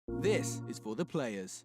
This is for the players.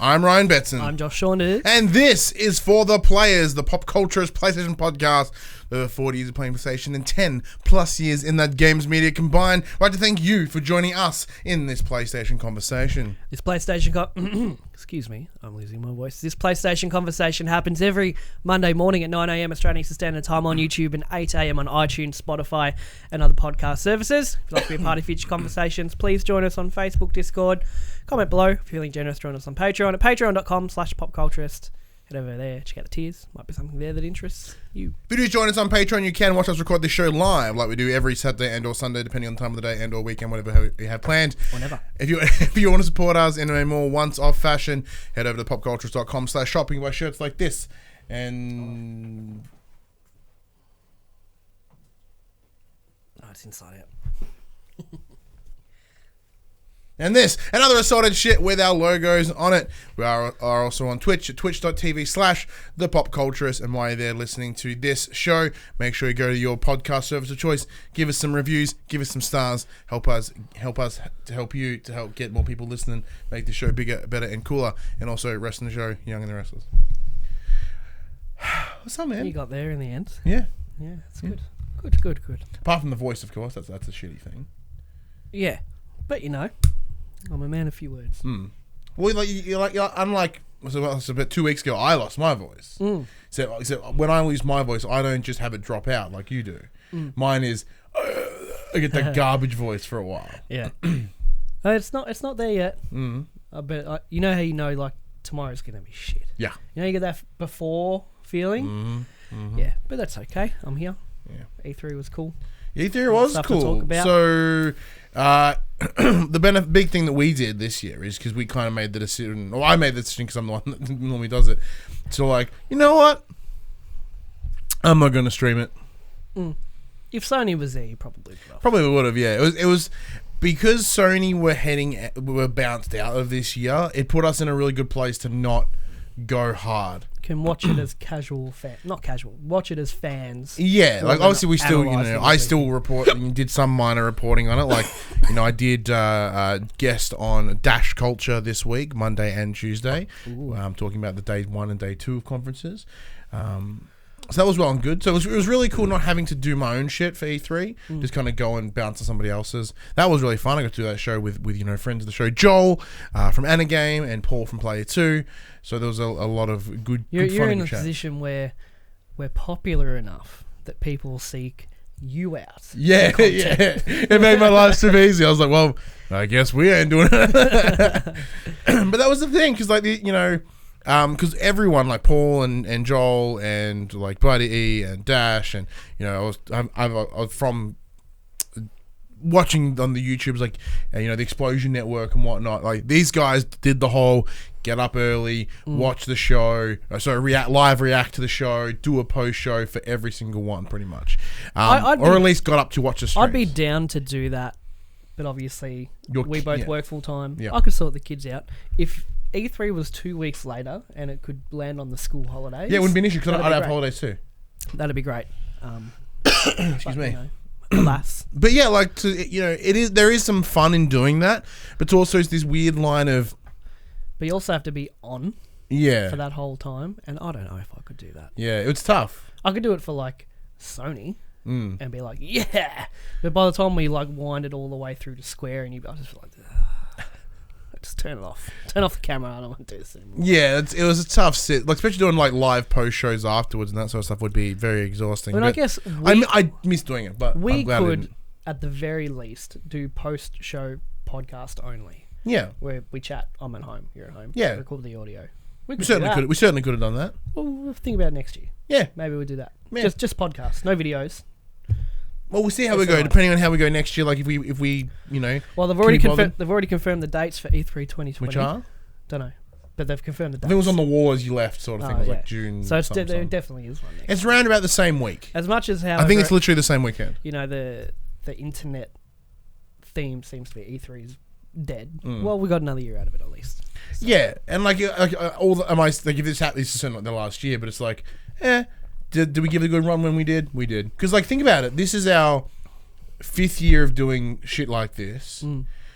I'm Ryan Betson. I'm Josh Saunders. And this is For the Players, the PopCulturists PlayStation podcast. Over 40 years of playing PlayStation and 10 plus years in that games media combined. I'd like to thank you for joining us in this PlayStation conversation. This PlayStation excuse me, I'm losing my voice. This PlayStation conversation happens every Monday morning at 9 a.m. Australian Eastern Standard Time on YouTube and 8 a.m. on iTunes, Spotify, and other podcast services. If you'd like to be a part of future conversations, please join us on Facebook, Discord. Comment below. If you're feeling generous, join us on Patreon at patreon.com/PopCulturists. Head over there, check out the tiers. Might be something there that interests you. If you do join us on Patreon, you can watch us record this show live, like we do every Saturday and or Sunday, depending on the time of the day and or weekend, whatever you have planned. Whenever. If you want to support us in a more once-off fashion, head over to popculturists.com/shopping. You buy shirts like this. And... Oh, it's inside out. And this, and other assorted shit with our logos on it. We are also on Twitch at twitch.tv/thepopculturists. And while you're there listening to this show, make sure you go to your podcast service of choice. Give us some reviews, give us some stars. Help us to help you, to help get more people listening, make the show bigger, better, and cooler. And also rest in the show, Young and the Restless. What's up, man? You got there in the end. Yeah. Yeah, it's good. Good. Apart from the voice, of course, that's a shitty thing. Yeah, but you know, I'm a man of few words. Well, you're unlike, so about 2 weeks ago, I lost my voice. So when I lose my voice, I don't just have it drop out like you do. Mine is, I get that garbage voice for a while. Yeah. It's not there yet. But you know how you know, like, tomorrow's going to be shit. Yeah. You know, you get that before feeling? Yeah, but that's okay. I'm here. Yeah. E3 was cool. E3 was Stuff to cool. talk about. So, the big thing that we did this year is because we kind of made the decision, or I made the decision because I'm the one that normally does it. So, like, you know what? I'm not going to stream it. If Sony was there, you probably would have. Probably would have, yeah. It was because Sony were bounced out of this year. It put us in a really good place to not go hard. Can watch it as not casual. Watch it as fans. Yeah, like obviously we still, I things. still report and did some minor reporting on it. Like, I did guest on Dash Culture this week, Monday and Tuesday. Talking about the day 1 and day 2 of conferences. So that was well and good. So it was really cool not having to do my own shit for E3. Just kind of go and bounce to somebody else's. That was really fun. I got to do that show with friends of the show, Joel from Anagame and Paul from Player 2. So there was a lot of good You're fun in a chat. position where we're popular enough that people seek you out. Yeah. It made my life super easy. I was like, well, I guess we ain't doing it. But that was the thing, because because everyone like Paul and Joel and like Buddy E and Dash and I was from watching on the YouTubes like the Explosion Network and whatnot. Like these guys did the whole get up early, watch the show, live react to the show, do a post show for every single one, pretty much, or at least got up to watch the streams. I'd be down to do that, but obviously we both work full time. Yeah. I could sort the kids out if E3 was 2 weeks later and it could land on the school holidays. Yeah, it wouldn't be an issue because I'd have great. holidays too. That'd be great. Excuse me. Alas. But yeah, like there is some fun in doing that, but it's also this weird line of. But you also have to be on. Yeah. For that whole time, and I don't know if I could do that. Yeah, it's tough. I could do it for like Sony. And be like, yeah. But by the time we like wind it all the way through to Square, and I just feel like. Just turn it off. Turn off the camera. I don't want to do this anymore. Yeah, it was a tough sit. Like, especially doing like live post shows afterwards and that sort of stuff would be very exhausting. But I guess I miss doing it, but we I'm glad could, at the very least, do post show podcast only. Yeah, where we chat. I'm at home. You're at home. Yeah, record the audio. We certainly could have done that. Well, we'll think about it next year. Yeah, maybe we'll do that. Yeah. Just podcasts, no videos. Well, we'll see how we go, depending on how we go next year. Like if we Well, they've already confirmed the dates for E3 2020. Which are? Don't know, but they've confirmed the dates. I think it was on the wall as you left, sort of thing. It was like June. So there definitely is one. It's around about the same week. As much as how I think it's literally the same weekend. The internet theme seems to be E3's dead. Well, we got another year out of it at least. So. Yeah, and like all the, if this happened, this is certainly not the last year, but it's like, did we give it a good run when we did? We did. Because like, think about it. This is our 5th year of doing shit like this.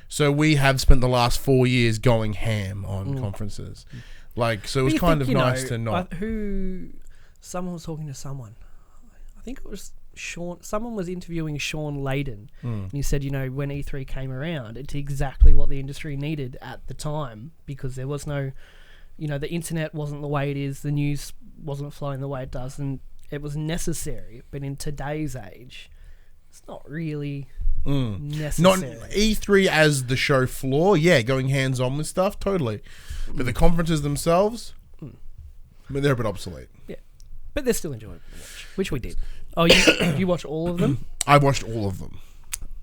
So we have spent the last 4 years going ham on conferences. Like, so it was kind of nice to not. Someone was talking to someone. I think it was Sean. Someone was interviewing Sean Layden, and he said, when E3 came around, it's exactly what the industry needed at the time, because there was no, the internet wasn't the way it is, the news wasn't flowing the way it does, and it was necessary. But in today's age, it's not really necessary. Not E3 as the show floor, going hands on with stuff, totally. But the conferences themselves, they're a bit obsolete. Yeah, but they're still enjoyable to watch, which we did. Oh, you watch all of them? I watched all of them.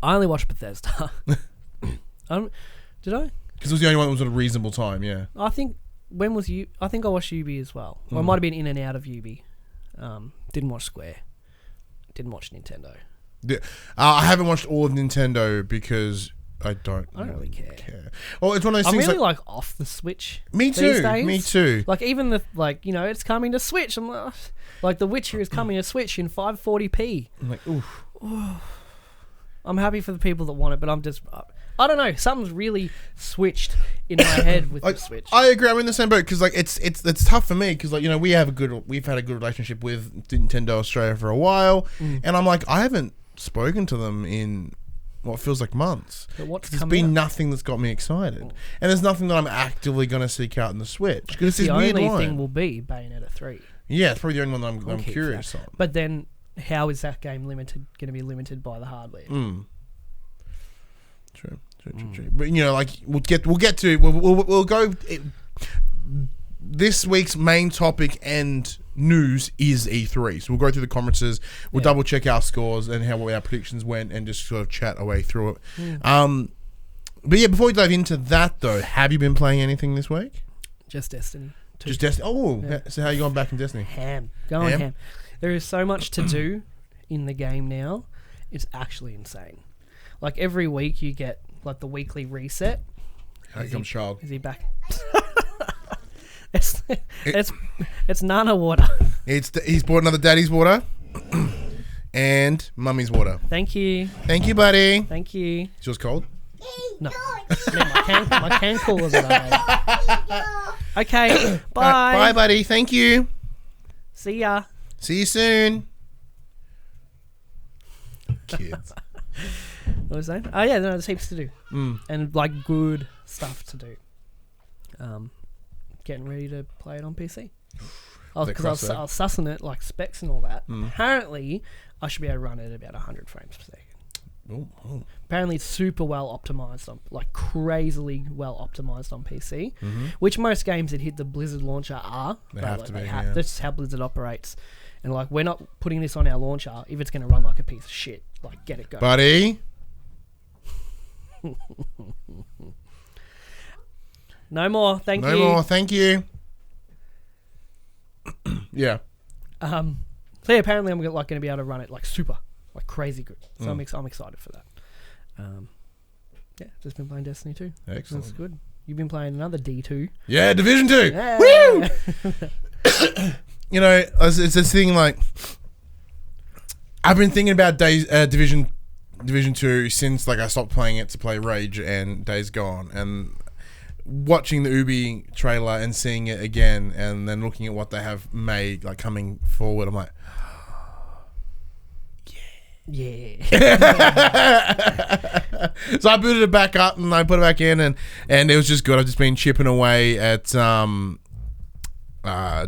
I only watched Bethesda. Did I? Because it was the only one that was at a reasonable time, yeah. I think, when was you? I think I watched Ubi as well. Or I might have been in and out of Ubi. Didn't watch Square. Didn't watch Nintendo. Yeah. I haven't watched all of Nintendo because I don't really care. Well, it's one of those I'm things really like off the Switch. Me too. These days. Me too. Like even it's coming to Switch. I'm like The Witcher is coming to Switch in 540p. I'm like, oof. I'm happy for the people that want it, but I'm just I don't know. Something's really switched in my head with the Switch. I agree. I'm in the same boat because like it's tough for me because like we've had a good relationship with Nintendo Australia for a while, and I'm like I haven't spoken to them in what feels like months. But there's been nothing that's got me excited, and there's nothing that I'm actively going to seek out in the Switch. Because the only thing will be Bayonetta 3. Yeah, it's probably the only one that I'm curious on. But then, how is that game going to be limited by the hardware? True. But we'll go. This week's main topic and news is E3. So we'll go through the conferences, we'll double check our scores and how our predictions went, and just sort of chat our way through it. But yeah, before we dive into that though, have you been playing anything this week? Just Destiny. Just Destiny. Oh, so how are you going back in Destiny? Going ham. There is so much to do in the game now. It's actually insane. Like every week you get like the weekly reset. Here comes child. Is he back? It's Nana water. He's bought another daddy's water and mummy's water. Thank you. Thank you, buddy. Thank you. Is yours cold? No. My can cooler's at Okay. Bye. Bye, buddy. Thank you. See ya. See you soon. Kids. What was that? Oh yeah, no, there's heaps to do, and like good stuff to do. Getting ready to play it on PC. Because I was sussing it, like specs and all that. Apparently, I should be able to run it at about 100 frames per second. Apparently, it's super well optimized like crazily well optimized on PC, which most games that hit the Blizzard launcher are. They have to be. That's how Blizzard operates. And like, we're not putting this on our launcher if it's going to run like a piece of shit. Like, get it going, buddy. No more. Thank you. No more. Thank you. Yeah. So yeah, apparently I'm going to be able to run it like super, like crazy good. So I'm excited for that. Yeah, just been playing Destiny 2. Excellent. That's good. You've been playing another D2. Yeah, Division 2. Yeah. Woo! It's this thing like I've been thinking about Division 2 since like I stopped playing it to play Rage and Days Gone, and watching the Ubi trailer and seeing it again, and then looking at what they have made like coming forward, I'm like, yeah. So I booted it back up and I put it back in, and it was just good. I've just been chipping away at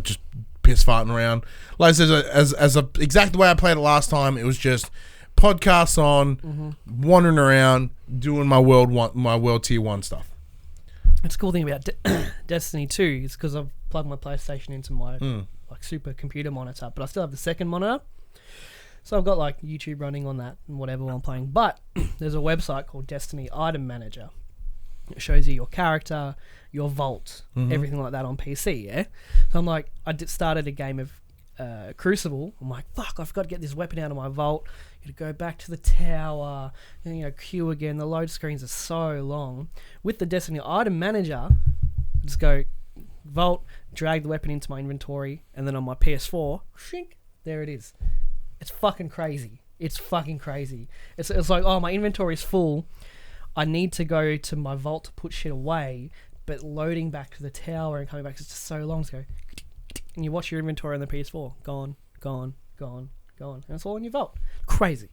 just piss farting around. Like I said, as exactly the way I played it last time, it was just podcasts on, wandering around, doing my world tier 1 stuff. It's a cool thing about Destiny 2 is because I've plugged my PlayStation into my like super computer monitor, but I still have the second monitor. So I've got like YouTube running on that and whatever while I'm playing. But there's a website called Destiny Item Manager. It shows you your character, your vault, everything like that on PC, yeah? So I'm like, started a game of Crucible, I'm like, fuck, I've got to get this weapon out of my vault. You go back to the tower, and, queue again. The load screens are so long. With the Destiny item manager, just go vault, drag the weapon into my inventory, and then on my PS4, shink, there it is. It's fucking crazy. It's fucking crazy. It's like, oh, my inventory's full. I need to go to my vault to put shit away, but loading back to the tower and coming back is just so long to go. And you watch your inventory on the PS4, gone, gone, gone, gone, and it's all in your vault. Crazy.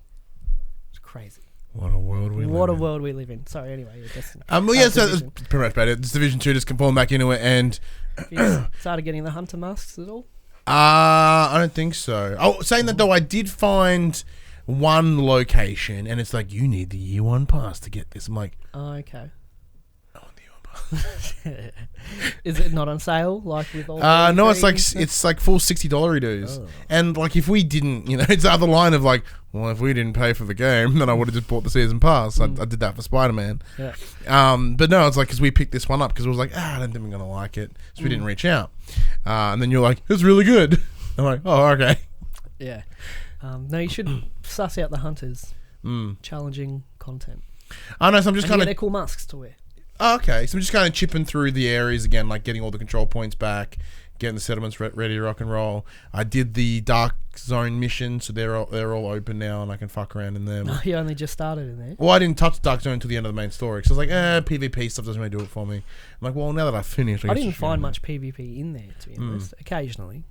It's crazy. What a world we live in. What a world we live in. Sorry, anyway. Well, yeah, so that's pretty much about it. It's Division 2, just falling back into it, and... You started getting the hunter masks at all? I don't think so. Oh, saying that though, I did find one location, and it's like, you need the year 1 pass to get this. I'm like... Oh, okay. I want the year 1 pass. Is it not on sale like with all? No, it's like full $60 dues. Oh. And like if we didn't, it's the other line of like, well, if we didn't pay for the game, then I would have just bought the season pass. I did that for Spider-Man. Yeah. But no, it's like because we picked this one up because it was like, I don't think we're gonna like it, so we didn't reach out. And then you're like, it's really good. I'm like, oh, okay. Yeah. No, you should suss out the hunters. Challenging content. I know, so I'm just kind of... They're cool masks to wear. Oh, okay, so I'm just kind of chipping through the areas again, like getting all the control points back, getting the settlements ready to rock and roll. I did the Dark Zone mission, so they're all open now, and I can fuck around in them. Oh, you only just started in there? Well, I didn't touch Dark Zone until the end of the main story, because I was like, PvP stuff doesn't really do it for me. I'm like, well, now that I've finished... I didn't find much PvP in there, to be honest. Occasionally.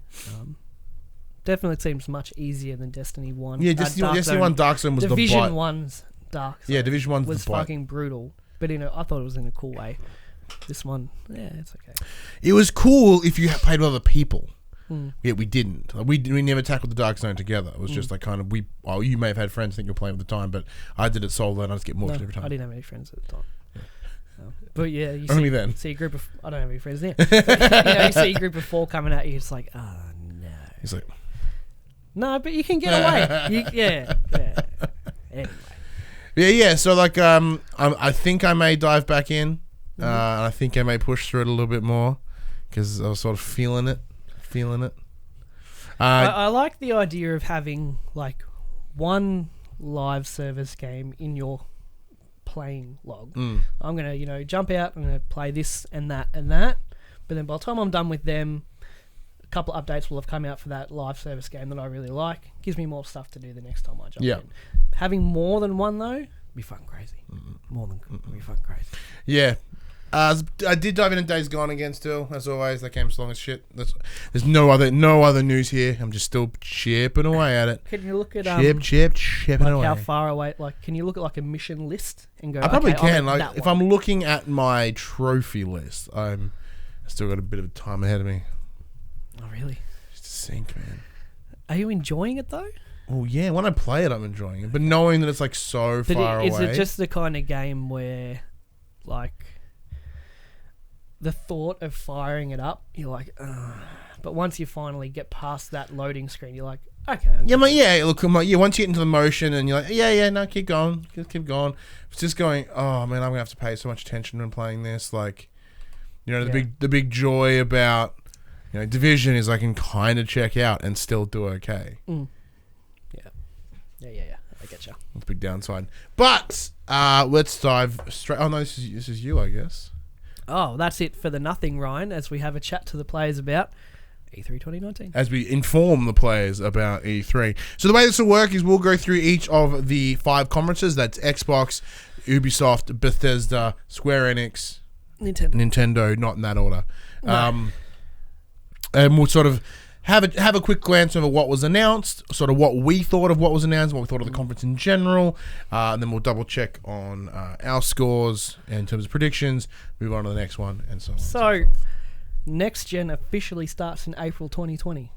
Definitely seems much easier than Destiny 1. Yeah, Destiny 1 Dark Zone was the Division bite. 1's Dark Zone. Yeah, Division 1's was the bite. fucking brutal. But I thought it was in a cool way. This one, yeah, it's okay. It was cool if you played with other people. Yeah, we didn't. Like, we never tackled the Dark Zone together. It was just like kind of you may have had friends think you're playing at the time, but I did it solo and I just get morphed every time. I didn't have any friends at the time. No. But yeah, you Only then. See a group of... I don't have any friends there. But, you see a group of 4 coming at you, it's like, oh no. He's like... No, but you can get away. Yeah. Anyway. Yeah. So like, I think I may dive back in. I think I may push through it a little bit more because I was sort of feeling it. I like the idea of having like one live service game in your playing log. I'm gonna, jump out. I'm gonna play this and that and that. But then by the time I'm done with them, a couple of updates will have come out for that live service game that I really like. Gives me more stuff to do the next time I jump in. Having more than one though, be fucking crazy. More than be fucking crazy. Yeah. I did dive in Days Gone again still, as always. That game's long as shit. There's no other news here. I'm just still chipping away at it. Can you look at chipping away. How far away? Like, can you look at like a mission list and go? I probably can. Like, if I'm looking at my trophy list, I still got a bit of time ahead of me. Oh really? Just a sink, man. Are you enjoying it though? Well, yeah. When I play it, I'm enjoying it, but knowing that it's like so far away. Is it just the kind of game where, like, the thought of firing it up, you're like, ugh. But once you finally get past that loading screen, you're like, okay. Once you get into the motion and you're like, no, keep going. Keep going. It's just going, oh, man, I'm going to have to pay so much attention when playing this. Like, the big joy about, Division is I can kind of check out and still do okay. Yeah. I get you. That's a big downside. But let's dive straight. Oh, no, this is you, I guess. Oh, that's it for the nothing, Ryan, as we have a chat to the players about E3 2019. As we inform the players about E3. So the way this will work is we'll go through each of the 5 conferences. That's Xbox, Ubisoft, Bethesda, Square Enix, Nintendo, not in that order. No. And we'll sort of have a quick glance over what was announced, sort of what we thought of what was announced, what we thought of the conference in general, and then we'll double check on our scores in terms of predictions, move on to the next one, and so on. So, next gen officially starts in April 2020.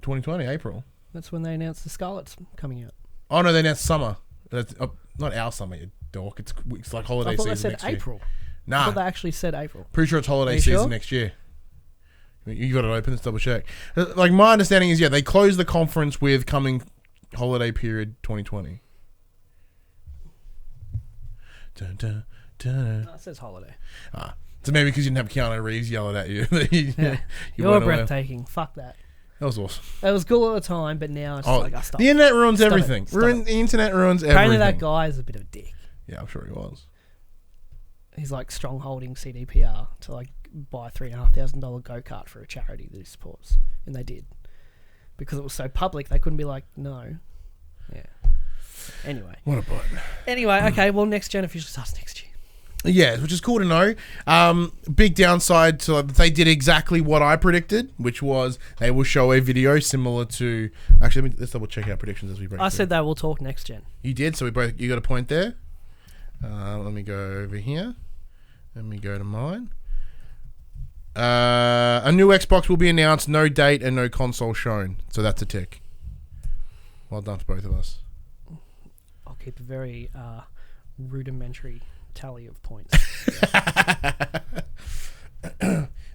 2020, April? That's when they announced the Scarlet's coming out. Oh, no, they announced summer. That's, not our summer, you dork. It's like holiday season next year. I thought they said April. Nah. I thought they actually said April. Pretty sure it's holiday season next year. You got it open. Let's double check. Like, my understanding is, they closed the conference with coming holiday period 2020. Dun, dun, dun. No, it says holiday. So maybe because you didn't have Keanu Reeves yelling at you. You're breathtaking. Fuck that. That was awesome. It was cool at the time, but now it's like, I stopped. The internet ruins Stop everything. it. Stop it. The internet ruins Apparently everything. that guy is a bit of a dick. Yeah, I'm sure he was. He's like strongholding CDPR to like buy a $3,500 go-kart for a charity that he supports. And they did. Because it was so public, they couldn't be like, no. Yeah. Anyway. What a bot. Anyway, okay, well, next gen officially starts next year. Yeah, which is cool to know. Big downside to they did exactly what I predicted, which was they will show a video similar to. Actually, let's double check our predictions as we break. I through. said they will talk next gen. You did, so you got a point there. Let me go over here. Let me go to mine. A new Xbox will be announced, no date and no console shown. So that's a tick. Well done to both of us. I'll keep a very rudimentary tally of points.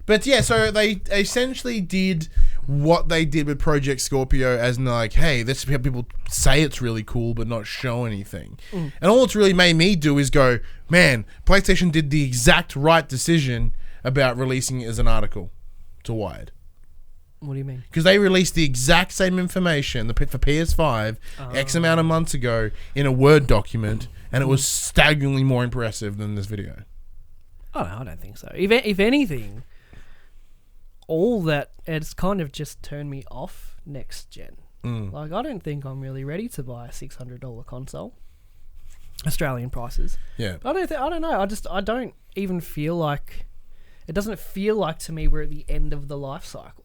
But yeah, so they essentially did what they did with Project Scorpio, as in like, hey, this people say it's really cool but not show anything. And all it's really made me do is go, man, PlayStation did the exact right decision about releasing it as an article to Wired. What do you mean? Because they released the exact same information for PS5 X amount of months ago in a Word document, and it was staggeringly more impressive than this video. Oh, no, I don't think so. If anything, all that, it's kind of just turned me off next gen. Like, I don't think I'm really ready to buy a $600 console. Australian prices. Yeah. But I don't know. I don't even feel like, it doesn't feel like to me we're at the end of the life cycle.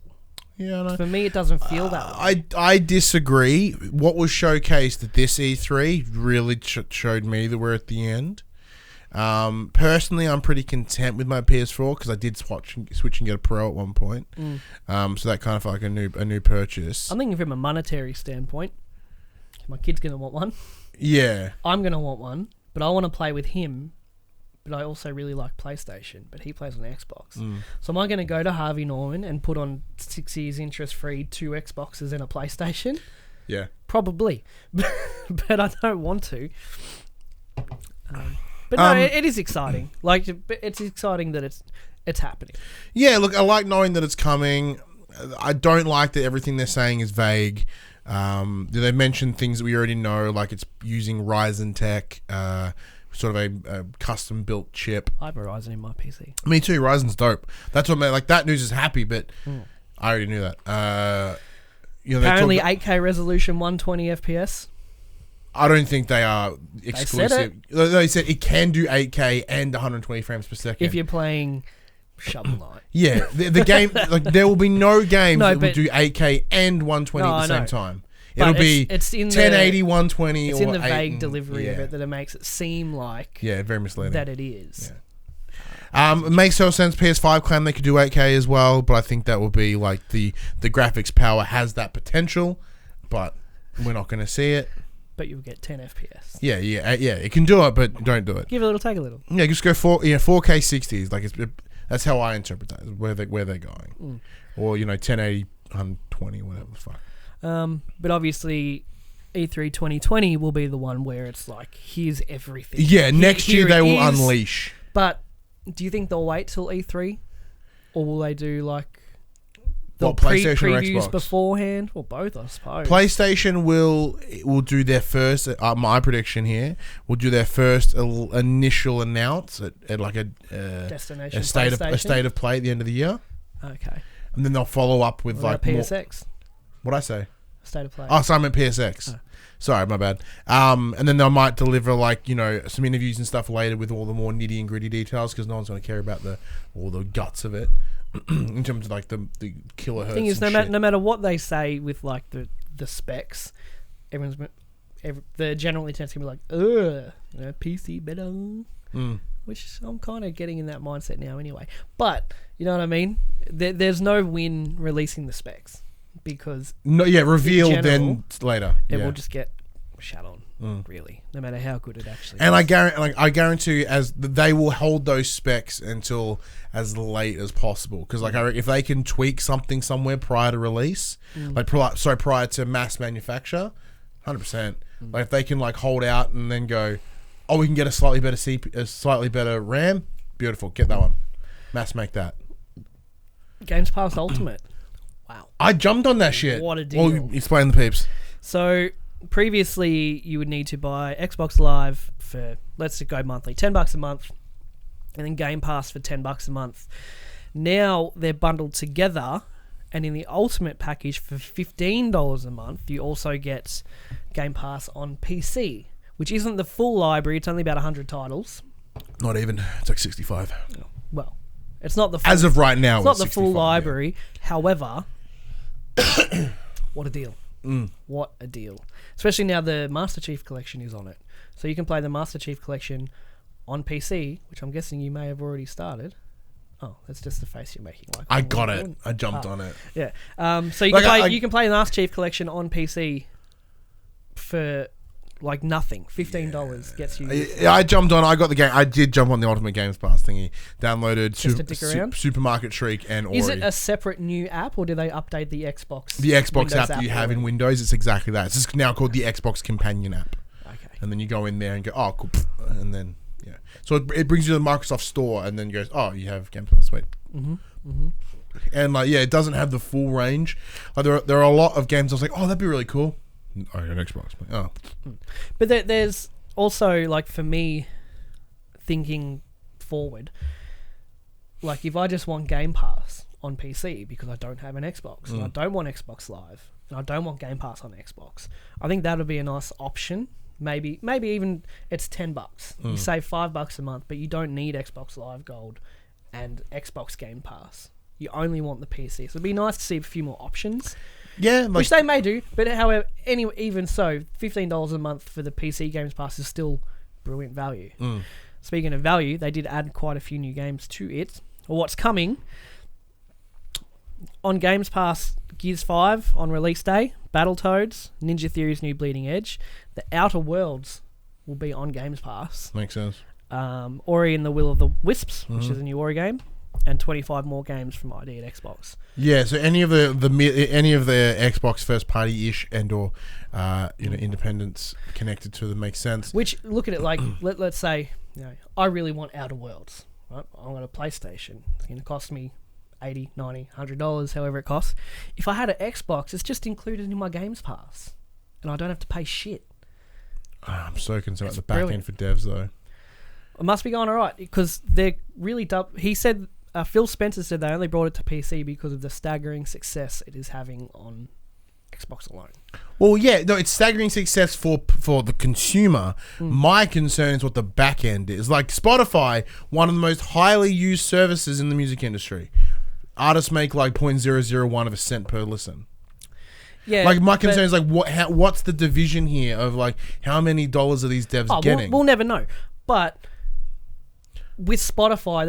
Yeah, I know. For me, it doesn't feel that way. I disagree. What was showcased at this E3 really showed me that we're at the end. Personally, I'm pretty content with my PS4 because I did switch and get a Pro at one point. So that kind of felt like a new purchase. I'm thinking from a monetary standpoint. My kid's going to want one. Yeah. I'm going to want one, but I want to play with him. But I also really like PlayStation, but he plays on Xbox. So am I going to go to Harvey Norman and put on 6 years interest-free 2 Xboxes and a PlayStation? Yeah. Probably. But I don't want to. But no, it is exciting. Like, it's exciting that it's happening. Yeah, look, I like knowing that it's coming. I don't like that everything they're saying is vague. They mentioned things that we already know, like it's using Ryzen tech, sort of a custom-built chip. I have a Ryzen in my PC. Me too. Ryzen's dope. That's what like that news is happy, but I already knew that. Apparently, 8K resolution, 120 FPS. I don't think they are exclusive. They said it can do 8K and 120 frames per second. If you're playing Shovel Knight. Yeah, the game, like there will be no games that will do 8K and 120 at the same time. It'll be it's in 1080, 120, it's or in the 8 vague and, delivery of it that it makes it seem like very misleading. that it is. It makes no sense. PS5 claim they could do 8K as well, but I think that will be like the graphics power has that potential, but we're not going to see it. But you'll get 10 FPS. Yeah. It can do it, but don't do it. Give a little, take a little. Yeah, just go 4K 60s. Like that's how I interpret that. Where they're going, or 1080, 120, whatever the fuck. But obviously, E3 2020 will be the one where it's like, here's everything. Yeah, next year they will is. unleash. But do you think they'll wait till E3, or will they do like the PlayStation or previews Xbox? Beforehand? Or both, I suppose. PlayStation will do their first. My prediction here will do their first initial announce at like a destination a state of play at the end of the year. Okay. And then they'll follow up with like PSX. What'd I say? State of play. Oh, so I meant PSX. Oh. Sorry, my bad. And then they might deliver some interviews and stuff later with all the more nitty and gritty details because no one's going to care about all the guts of it in terms of like the kilohertz. The thing is, no matter what they say with like the specs, the general intent's gonna be like, PC better. Which I'm kind of getting in that mindset now anyway. But you know what I mean? There's no win releasing the specs. Because revealed then later. It will just get shat on, really, no matter how good it actually is. And I guarantee as they will hold those specs until as late as possible. Because if they can tweak something somewhere prior to release, prior to mass manufacture, 100%. Like if they can hold out and then go, oh, we can get a slightly better RAM, beautiful, get that one, mass make that. Games Pass Ultimate. Wow. I jumped on that shit. What a deal. Well, explain the peeps. So previously, you would need to buy Xbox Live for, let's go monthly, $10 a month, and then Game Pass for $10 a month. Now they're bundled together, and in the Ultimate package for $15 a month, you also get Game Pass on PC, which isn't the full library. It's only about 100 titles. Not even. It's like 65. Well, it's not the full, as of right now. It's not the 65, full library. However, what a deal! What a deal! Especially now the Master Chief Collection is on it, so you can play the Master Chief Collection on PC, which I'm guessing you may have already started. Oh, that's just the face you're making. Like, I got it. I jumped on it. Yeah. So you Like, can play. I You can play the Master Chief Collection on PC for like nothing. $15 gets you. Yeah, I jumped on. I got the game. I did jump on the Ultimate Games Pass thingy. Downloaded Just to dick around? Supermarket Shriek and Ori. Is it a separate new app, or do they update the Xbox? The Xbox Windows app that you have in Windows, it's exactly that. It's just now called the Xbox Companion app. Okay. And then you go in there and go, oh, cool. And then, yeah. So it brings you to the Microsoft Store and then goes, oh, you have Game Pass. Sweet. And, like, yeah, it doesn't have the full range. Like, there are a lot of games I was like, oh, that'd be really cool. I got an Xbox. Oh. But there's also, like, for me, thinking forward, like, if I just want Game Pass on PC because I don't have an Xbox and I don't want Xbox Live and I don't want Game Pass on Xbox, I think that would be a nice option. Maybe even it's $10. You save $5 a month, but you don't need Xbox Live Gold and Xbox Game Pass. You only want the PC. So it'd be nice to see a few more options. Yeah. Like, Which they may do, but however, even so, $15 a month for the PC Games Pass is still brilliant value. Speaking of value, they did add quite a few new games to it. Or what's coming on Games Pass: Gears 5 on release day, Battletoads, Ninja Theory's new Bleeding Edge, The Outer Worlds will be on Games Pass. makes sense. Ori and the Will of the Wisps, which is a new Ori game, and 25 more games from ID at Xbox. Yeah, so any of the Xbox first party ish and or independents connected to them makes sense. Which, look at it like, let's say, I really want Outer Worlds. Right? I want a PlayStation. It's going to cost me $80, $90, $100, however it costs. If I had an Xbox, it's just included in my Games Pass, and I don't have to pay shit. I'm so concerned about the back brilliant. end for devs though. It must be going all right because they're really He said, Phil Spencer said they only brought it to PC because of the staggering success it is having on Xbox alone. Well, yeah, no, it's staggering success for the consumer. My concern is what the back end is. Like Spotify, one of the most highly used services in the music industry. Artists make like 0.001 of a cent per listen. Yeah, like my concern is like what's the division here of like how many dollars are these devs getting? We'll never know. But with Spotify,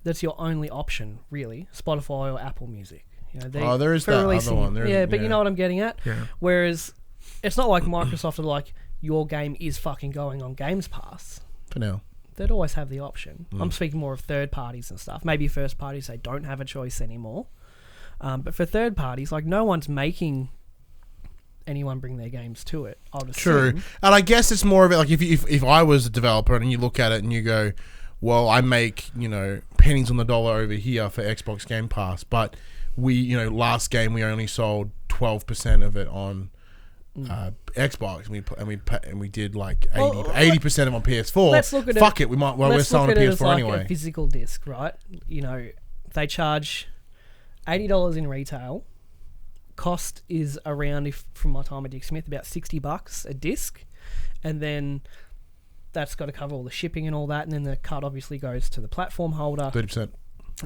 that's your only option, really. Spotify or Apple Music. There is that other one. But you know what I'm getting at? Yeah. Whereas it's not like Microsoft are like, your game is fucking going on Games Pass. For now. They'd always have the option. I'm speaking more of third parties and stuff. Maybe first parties, they don't have a choice anymore. But for third parties, like, no one's making anyone bring their games to it. I would assume. True. And I guess it's more of it like if I was a developer and you look at it and you go, well, I make, pennies on the dollar over here for Xbox Game Pass, but we, last game we only sold 12% of it on Xbox, and we did like 80% of it on PS4. Let's look at Fuck it, we might. Well, we're selling a PS4 like anyway. A physical disc, right? They charge $80 in retail. Cost is around, from my time at Dick Smith, about $60 a disc, and then that's got to cover all the shipping and all that, and then the cut obviously goes to the platform holder. 30%.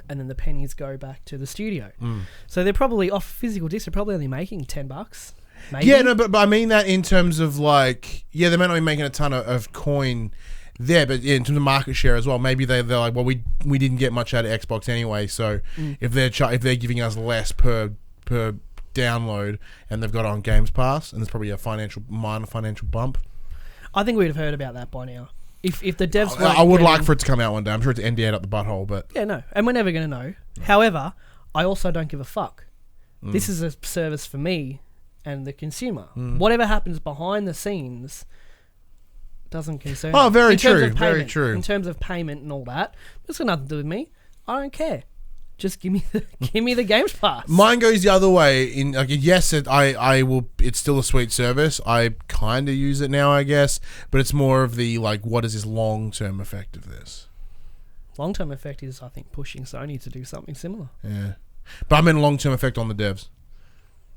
And then the pennies go back to the studio. So they're probably off physical disc. They're probably only making $10. Maybe. Yeah, no, but I mean that in terms of like, yeah, they might not be making a ton of coin there, but in terms of market share as well, maybe they're like, well, we didn't get much out of Xbox anyway, so if they're giving us less per download, and they've got it on Games Pass, and there's probably a minor financial bump. I think we'd have heard about that by now. If the devs, I would like for it to come out one day. I'm sure it's NDA'd up the butthole, but yeah, no, and we're never going to know. However, I also don't give a fuck. This is a service for me and the consumer. Whatever happens behind the scenes doesn't concern me. Very true. Very true. In terms of payment and all that, it's got nothing to do with me. I don't care. Just give me the Games Pass. Mine goes the other way. In like, yes, I will. It's still a sweet service. I kind of use it now, I guess, but it's more of the like, what is this long-term effect of this? Long-term effect is, I think, pushing Sony to do something similar. Yeah, but I mean long-term effect on the devs.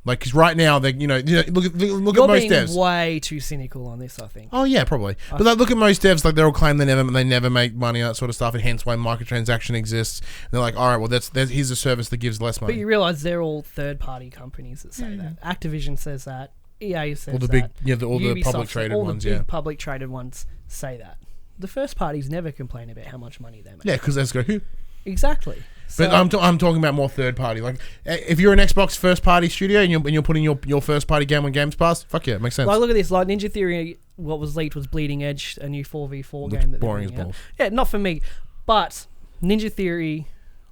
Like, because right now they, look at most devs. You're way too cynical on this, I think. Oh yeah, probably. But like, look at most devs. Like, they all claim they never make money, that sort of stuff, and hence why microtransaction exists. And they're like, all right, well, here's a service that gives less money. But you realize they're all third-party companies that say that. Activision says that. EA says all the that. big, all the public traded ones, all the big public traded ones say that. The first parties never complain about how much money they make. Yeah, because let's go who. Exactly. But I'm talking about more third party. Like, if you're an Xbox first party studio and you're putting your first party game on Games Pass, fuck yeah, it makes sense. Like, look at this. Like, Ninja Theory, what was leaked was Bleeding Edge, a new 4v4 Looks game that boring they're as bringing balls. out. Yeah, not for me. But Ninja Theory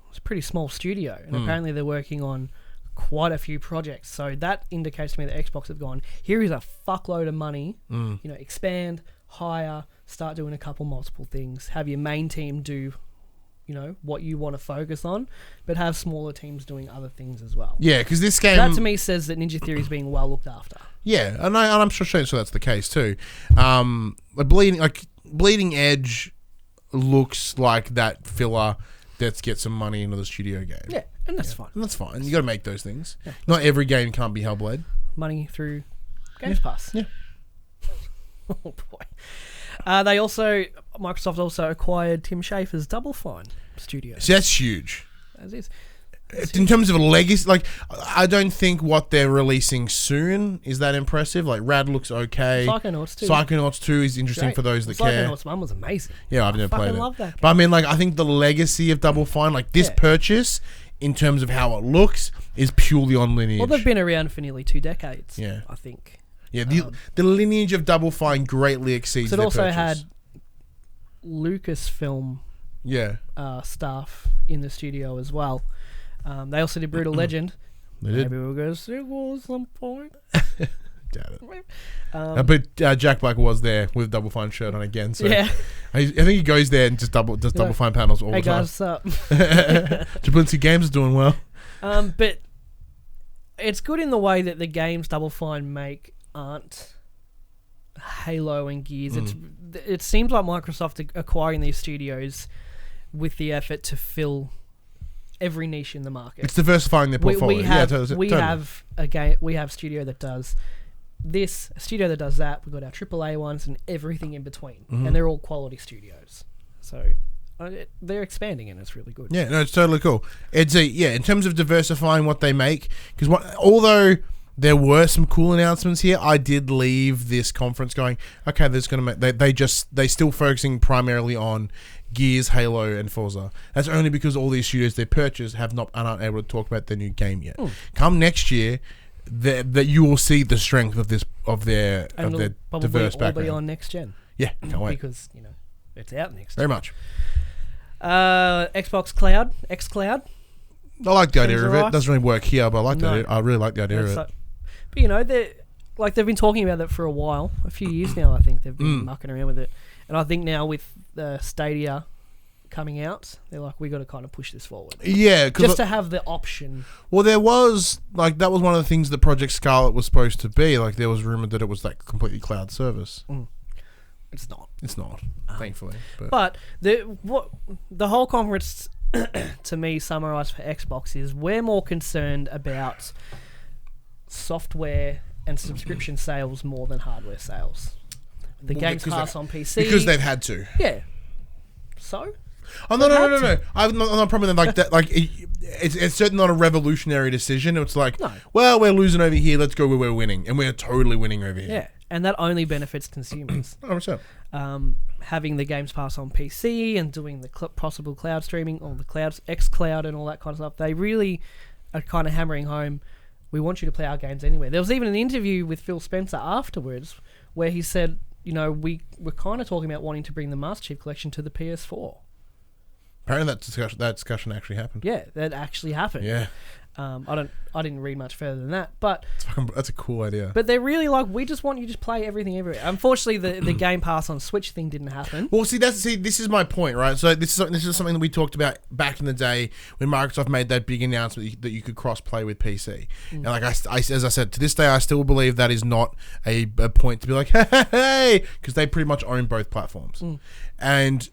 was a pretty small studio, and apparently they're working on quite a few projects. So that indicates to me that Xbox have gone, here is a fuckload of money. Expand, hire, start doing a couple multiple things. Have your main team do what you want to focus on, but have smaller teams doing other things as well. Yeah, because this game... That to me says that Ninja Theory is being well looked after. Yeah, and I'm sure that's the case too. Bleeding Edge looks like that filler that's get some money into the studio game. Yeah, and that's fine. And that's fine. You got to make those things. Yeah. Not every game can't be Hellblade. Money through Games Pass. Yeah. Oh boy. Microsoft also acquired Tim Schafer's Double Fine studio. So that's huge. As is. In terms of a legacy, like, I don't think what they're releasing soon is that impressive. Like, Rad looks okay. Psychonauts 2 is interesting for those that care. Psychonauts 1 was amazing. Yeah, I've never played it. I love that game. But I mean, like, I think the legacy of Double Fine, like this purchase, in terms of how it looks, is purely on lineage. Well, they've been around for nearly 2 decades. Yeah, I think. Yeah, the lineage of Double Fine greatly exceeds their purchase. It also had Lucasfilm staff in the studio as well. They also did Brutal Legend. They did. Maybe we'll go sequel at some point. Doubt it. But Jack Black was there with a Double Fine shirt on again. So yeah. I think he goes there and just Double Fine panels all the time. Hey guys, what's up? Jablinski Games is doing well. But it's good in the way that the games Double Fine make aren't Halo and Gears. It seems like Microsoft acquiring these studios with the effort to fill every niche in the market. It's diversifying their portfolio. We have a studio that does this, a studio that does that. We've got our AAA ones and everything in between, and they're all quality studios. So they're expanding, and it's really good. Yeah, no, it's totally cool. It's in terms of diversifying what they make, because although there were some cool announcements here, I did leave this conference going, okay, there's going to make they still focusing primarily on Gears, Halo, and Forza. That's only because all these studios they purchased aren't able to talk about their new game yet. Come next year, that you will see the strength of their diverse background. Probably on next gen. Yeah, can't wait because it's out next. Very much. Xbox Cloud, xCloud. I like the idea of it. It doesn't really work here, but I really like the idea of it. But they've been talking about that for a while, a few years now. I think they've been mucking around with it, and I think now with the Stadia coming out, they're like, we got to kind of push this forward. Yeah, just to have the option. Well, there was that was one of the things that Project Scarlet was supposed to be. Like, there was rumored that it was like completely cloud service. It's not. It's not, thankfully. But the whole conference, to me, summarized for Xbox is we're more concerned about software and subscription sales more than hardware sales. The Games Pass on PC because they've had to. Yeah. So. Oh no! I'm not promising like that. Like it's certainly not a revolutionary decision. It's like, well, we're losing over here. Let's go where we're winning, and we're totally winning over here. Yeah, and that only benefits consumers. 100%. Having the Games Pass on PC and doing the possible cloud streaming or the xCloud and all that kind of stuff, they really are kind of hammering home, we want you to play our games anywhere. There was even an interview with Phil Spencer afterwards where he said, we were kind of talking about wanting to bring the Master Chief Collection to the PS4. Apparently that discussion actually happened. Yeah, that actually happened. Yeah. I didn't read much further than that, but That's a cool idea. But they're really like, we just want you to play everything everywhere. Unfortunately, the Game Pass on Switch thing didn't happen. Well, this is my point, right? So this is something that we talked about back in the day when Microsoft made that big announcement that you could cross-play with PC. And like I, as I said, to this day, I still believe that is not a point to be like, hey, because they pretty much own both platforms. And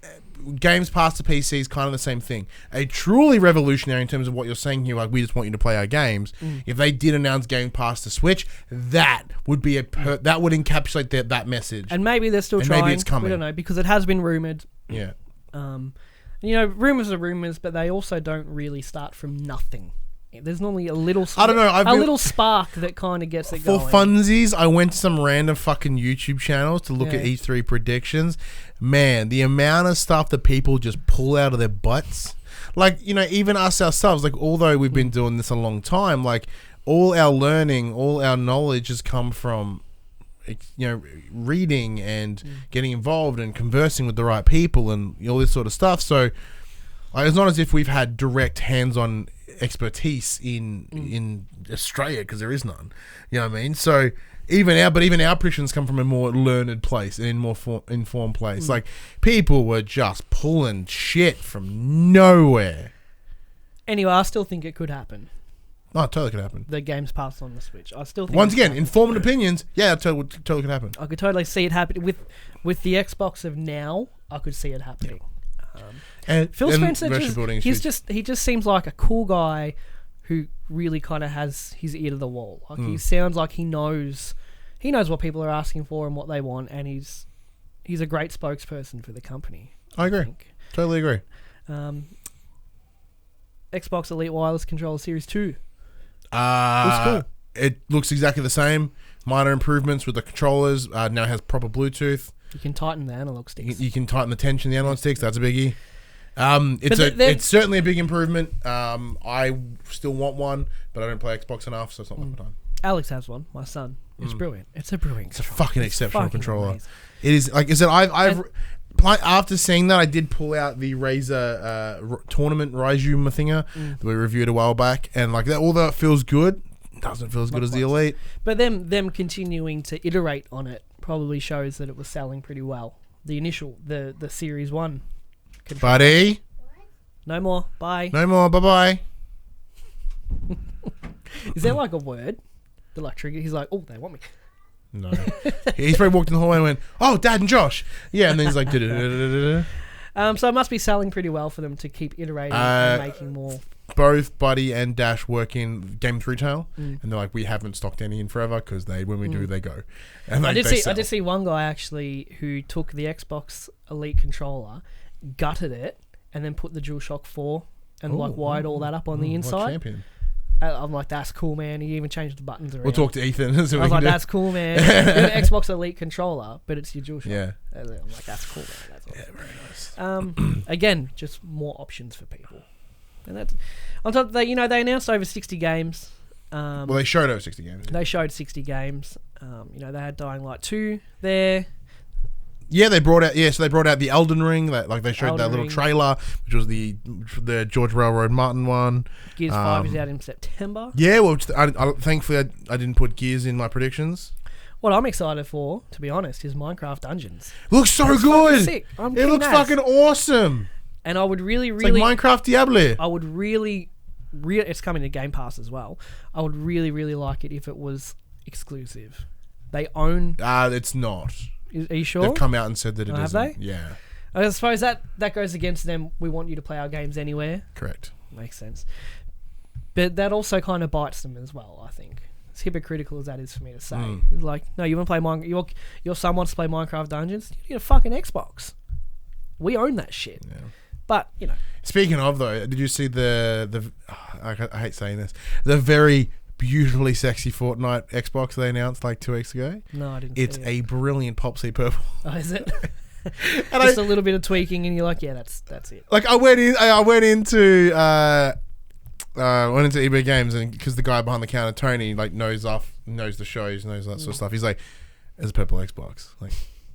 Games Pass to PC is kind of the same thing. A truly revolutionary in terms of what you're saying here, like we just want you to play our games. If they did announce Game Pass to Switch, that would be that would encapsulate that message. And maybe they're still trying. Maybe it's coming. We don't know, because it has been rumored. Yeah. Rumors are rumors, but they also don't really start from nothing. There's normally a little, I don't know, little spark that kind of gets it going. For funsies, I went to some random fucking YouTube channels to look at E3 predictions. Man, the amount of stuff that people just pull out of their butts. Like, even us ourselves, like, although we've been doing this a long time, like, all our learning, all our knowledge has come from, reading and getting involved and conversing with the right people and all this sort of stuff. So, like, it's not as if we've had direct hands-on expertise in Australia, because there is none. You know what I mean? So even our predictions come from a more learned place and more informed place. Like, people were just pulling shit from nowhere. Anyway, I still think it could happen. Oh, it totally could happen. The Games Pass on the Switch. I still think once again, informed opinions. Yeah, it totally could happen. I could totally see it happen with the Xbox of now. I could see it happening. And Phil Spencer he just seems like a cool guy who really kind of has his ear to the wall. Like, he sounds like he knows what people are asking for and what they want, and he's a great spokesperson for the company. I agree. Totally agree. Xbox Elite Wireless Controller Series 2. Looks cool. It looks exactly the same. Minor improvements with the controllers. Now has proper Bluetooth. You can tighten the analog sticks. You can tighten the tension of the analog sticks. That's a biggie. It's certainly a big improvement. I still want one, but I don't play Xbox enough, so it's not my time. Alex has one. My son. It's brilliant. It's a brilliant. It's a fucking exceptional controller. Amazing. It is. Like I said, after seeing that, I did pull out the Razer tournament Raiju Mathinga that we reviewed a while back, and like that, although it feels good, it doesn't feel as good as the Elite. But them continuing to iterate on it probably shows that it was selling pretty well. The initial, the Series 1 controller. Buddy. No more. Bye. No more. Bye-bye. Is there like a word that like trigger? He's like, oh, they want me. No. He's probably walked in the hallway and went, oh, Dad and Josh. Yeah, and then he's like, so it must be selling pretty well for them to keep iterating and making more. Both Buddy and Dash work in games retail, and they're like, we haven't stocked any in forever because when we do, they go. And I did see one guy actually who took the Xbox Elite controller, gutted it, and then put the DualShock 4 and wired all that up on the inside. Champion. I'm like, that's cool, man. He even changed the buttons around. We'll talk to Ethan. I was like, that's cool, man. You're an Xbox Elite controller, but it's your DualShock. Yeah. I'm like, that's cool, man. That's awesome. Yeah, very nice. Again, just more options for people. And that's on top. They announced over 60 games. Well, they showed over 60 games. They showed 60 games. They had Dying Light 2 there. Yeah, they brought out the Elden Ring. They showed that little Ring. trailer, which was the George Railroad Martin one. Gears 5 is out in September. Yeah, well, thankfully I didn't put Gears in my predictions. What I'm excited for, to be honest, is Minecraft Dungeons. Looks so good. Sick. It looks fucking awesome. And I would really, it's like Minecraft Diablo. I would really, it's coming to Game Pass as well. I would really, really like it if it was exclusive. They own. It's not. Are you sure? They've come out and said that it isn't. Have they? Yeah. I suppose that goes against them. We want you to play our games anywhere. Correct. Makes sense. But that also kind of bites them as well, I think. As hypocritical as that is for me to say. It's like, no, you want to play Minecraft? Your son wants to play Minecraft Dungeons? You need a fucking Xbox. We own that shit. Yeah. But, Speaking of, though, did you see I hate saying this, the very beautifully sexy Fortnite Xbox they announced like 2 weeks ago? No, I didn't It's see it. a brilliant PopC purple. Oh, is it? And Just a little bit of tweaking and you're like, yeah, that's it. Like, I went into EB Games, and because the guy behind the counter, Tony, like knows the shows, knows that sort of stuff. He's like, "It's a purple Xbox." Like,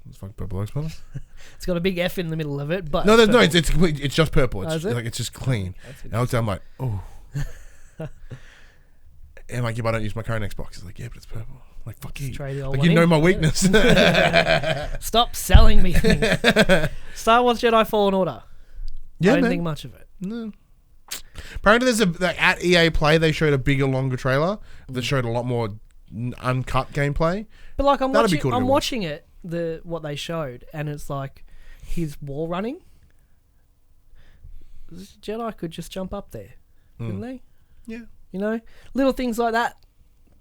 it's fucking purple Xbox. It's got a big F in the middle of it, but it's complete. It's just purple. It's is it? like it's just clean. And I looked down, I'm like, oh. And like, yeah, but I don't use my current Xbox. He's like, yeah, but it's purple. I'm like, fuck you. Trade the old Like, one you know in. my weakness. Stop selling me things. Star Wars Jedi Fallen Order. Yeah, I didn't man. think much of it. No. Apparently, at EA Play they showed a bigger, longer trailer that showed a lot more uncut gameplay. But like I'm That'd be watching, cool to I'm watch. watching it, what they showed, and it's like he's wall running. This Jedi could just jump up there, couldn't they? Yeah. You know, little things like that.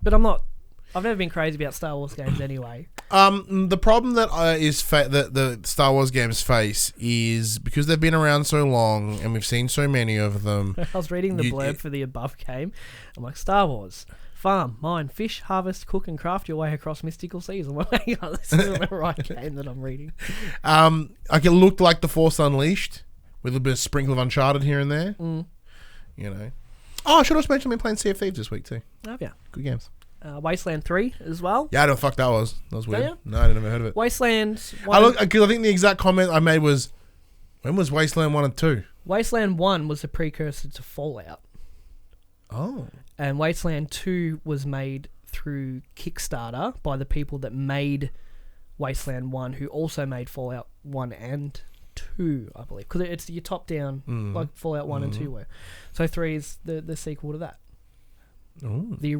But I've never been crazy about Star Wars games anyway. The problem that that the Star Wars games face is because they've been around so long and we've seen so many of them. I was reading the blurb for the above game. I'm like, Star Wars. Farm, mine, fish, harvest, cook, and craft your way across mystical seas. I'm like, hang on, this isn't the right game that I'm reading. Like it looked like The Force Unleashed with a bit of sprinkle of Uncharted here and there. You know. Oh, I should also mention I've been playing Sea of Thieves this week too. Oh, yeah. Good games. Wasteland 3 as well. Yeah, I don't know what the fuck that was. That was weird. Yeah? No, I never heard of it. Wasteland 1. I think the exact comment I made was, when was Wasteland 1 and 2? Wasteland 1 was a precursor to Fallout. Oh. And Wasteland 2 was made through Kickstarter by the people that made Wasteland 1, who also made Fallout 1 and 2, I believe. Because it's your top-down, like Fallout 1 and 2 were. So 3 is the sequel to that. Ooh. You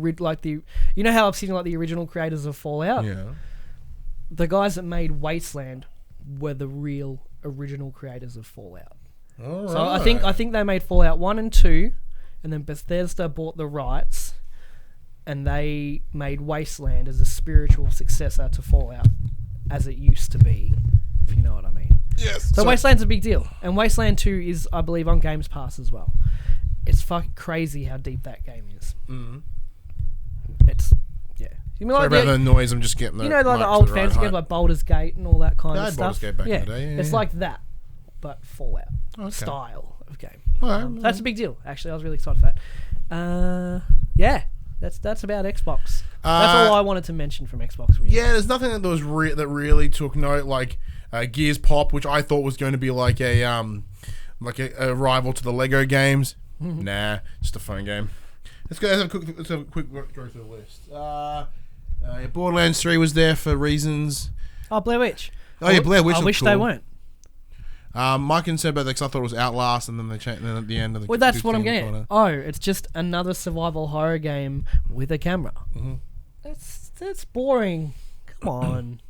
know how I've seen like the original creators of Fallout? Yeah. The guys that made Wasteland were the real original creators of Fallout. All So right. I think they made Fallout 1 and 2, and then Bethesda bought the rights, and they made Wasteland as a spiritual successor to Fallout, as it used to be, if you know what I mean. Yes. So Wasteland's a big deal, and Wasteland 2 is, I believe, on Games Pass as well. It's fucking crazy how deep that game is. It's You mean Sorry like about the noise. I'm just getting the you know, like mic the to old the right fancy height. games like Baldur's Gate and all that kind Yeah, I of had stuff. Baldur's Gate back in the day, yeah, it's yeah. like that, but Fallout Okay. style of game. All right. That's a big deal. Actually, I was really excited for that. Yeah, that's about Xbox. That's all I wanted to mention from Xbox. Really. Yeah, there's nothing that was that really took note, like Gears Pop, which I thought was going to be like a rival to the Lego games. Nah, just a phone game. Let's have a quick go through the list. Borderlands 3 was there for reasons. Oh, Blair Witch. Oh yeah, Blair Witch. I looked wish cool. they weren't. My concern about that, because I thought it was Outlast, and then they changed. Then at the end of the Well, that's what I'm 15 getting. corner. Oh, it's just another survival horror game with a camera. That's boring. Come on.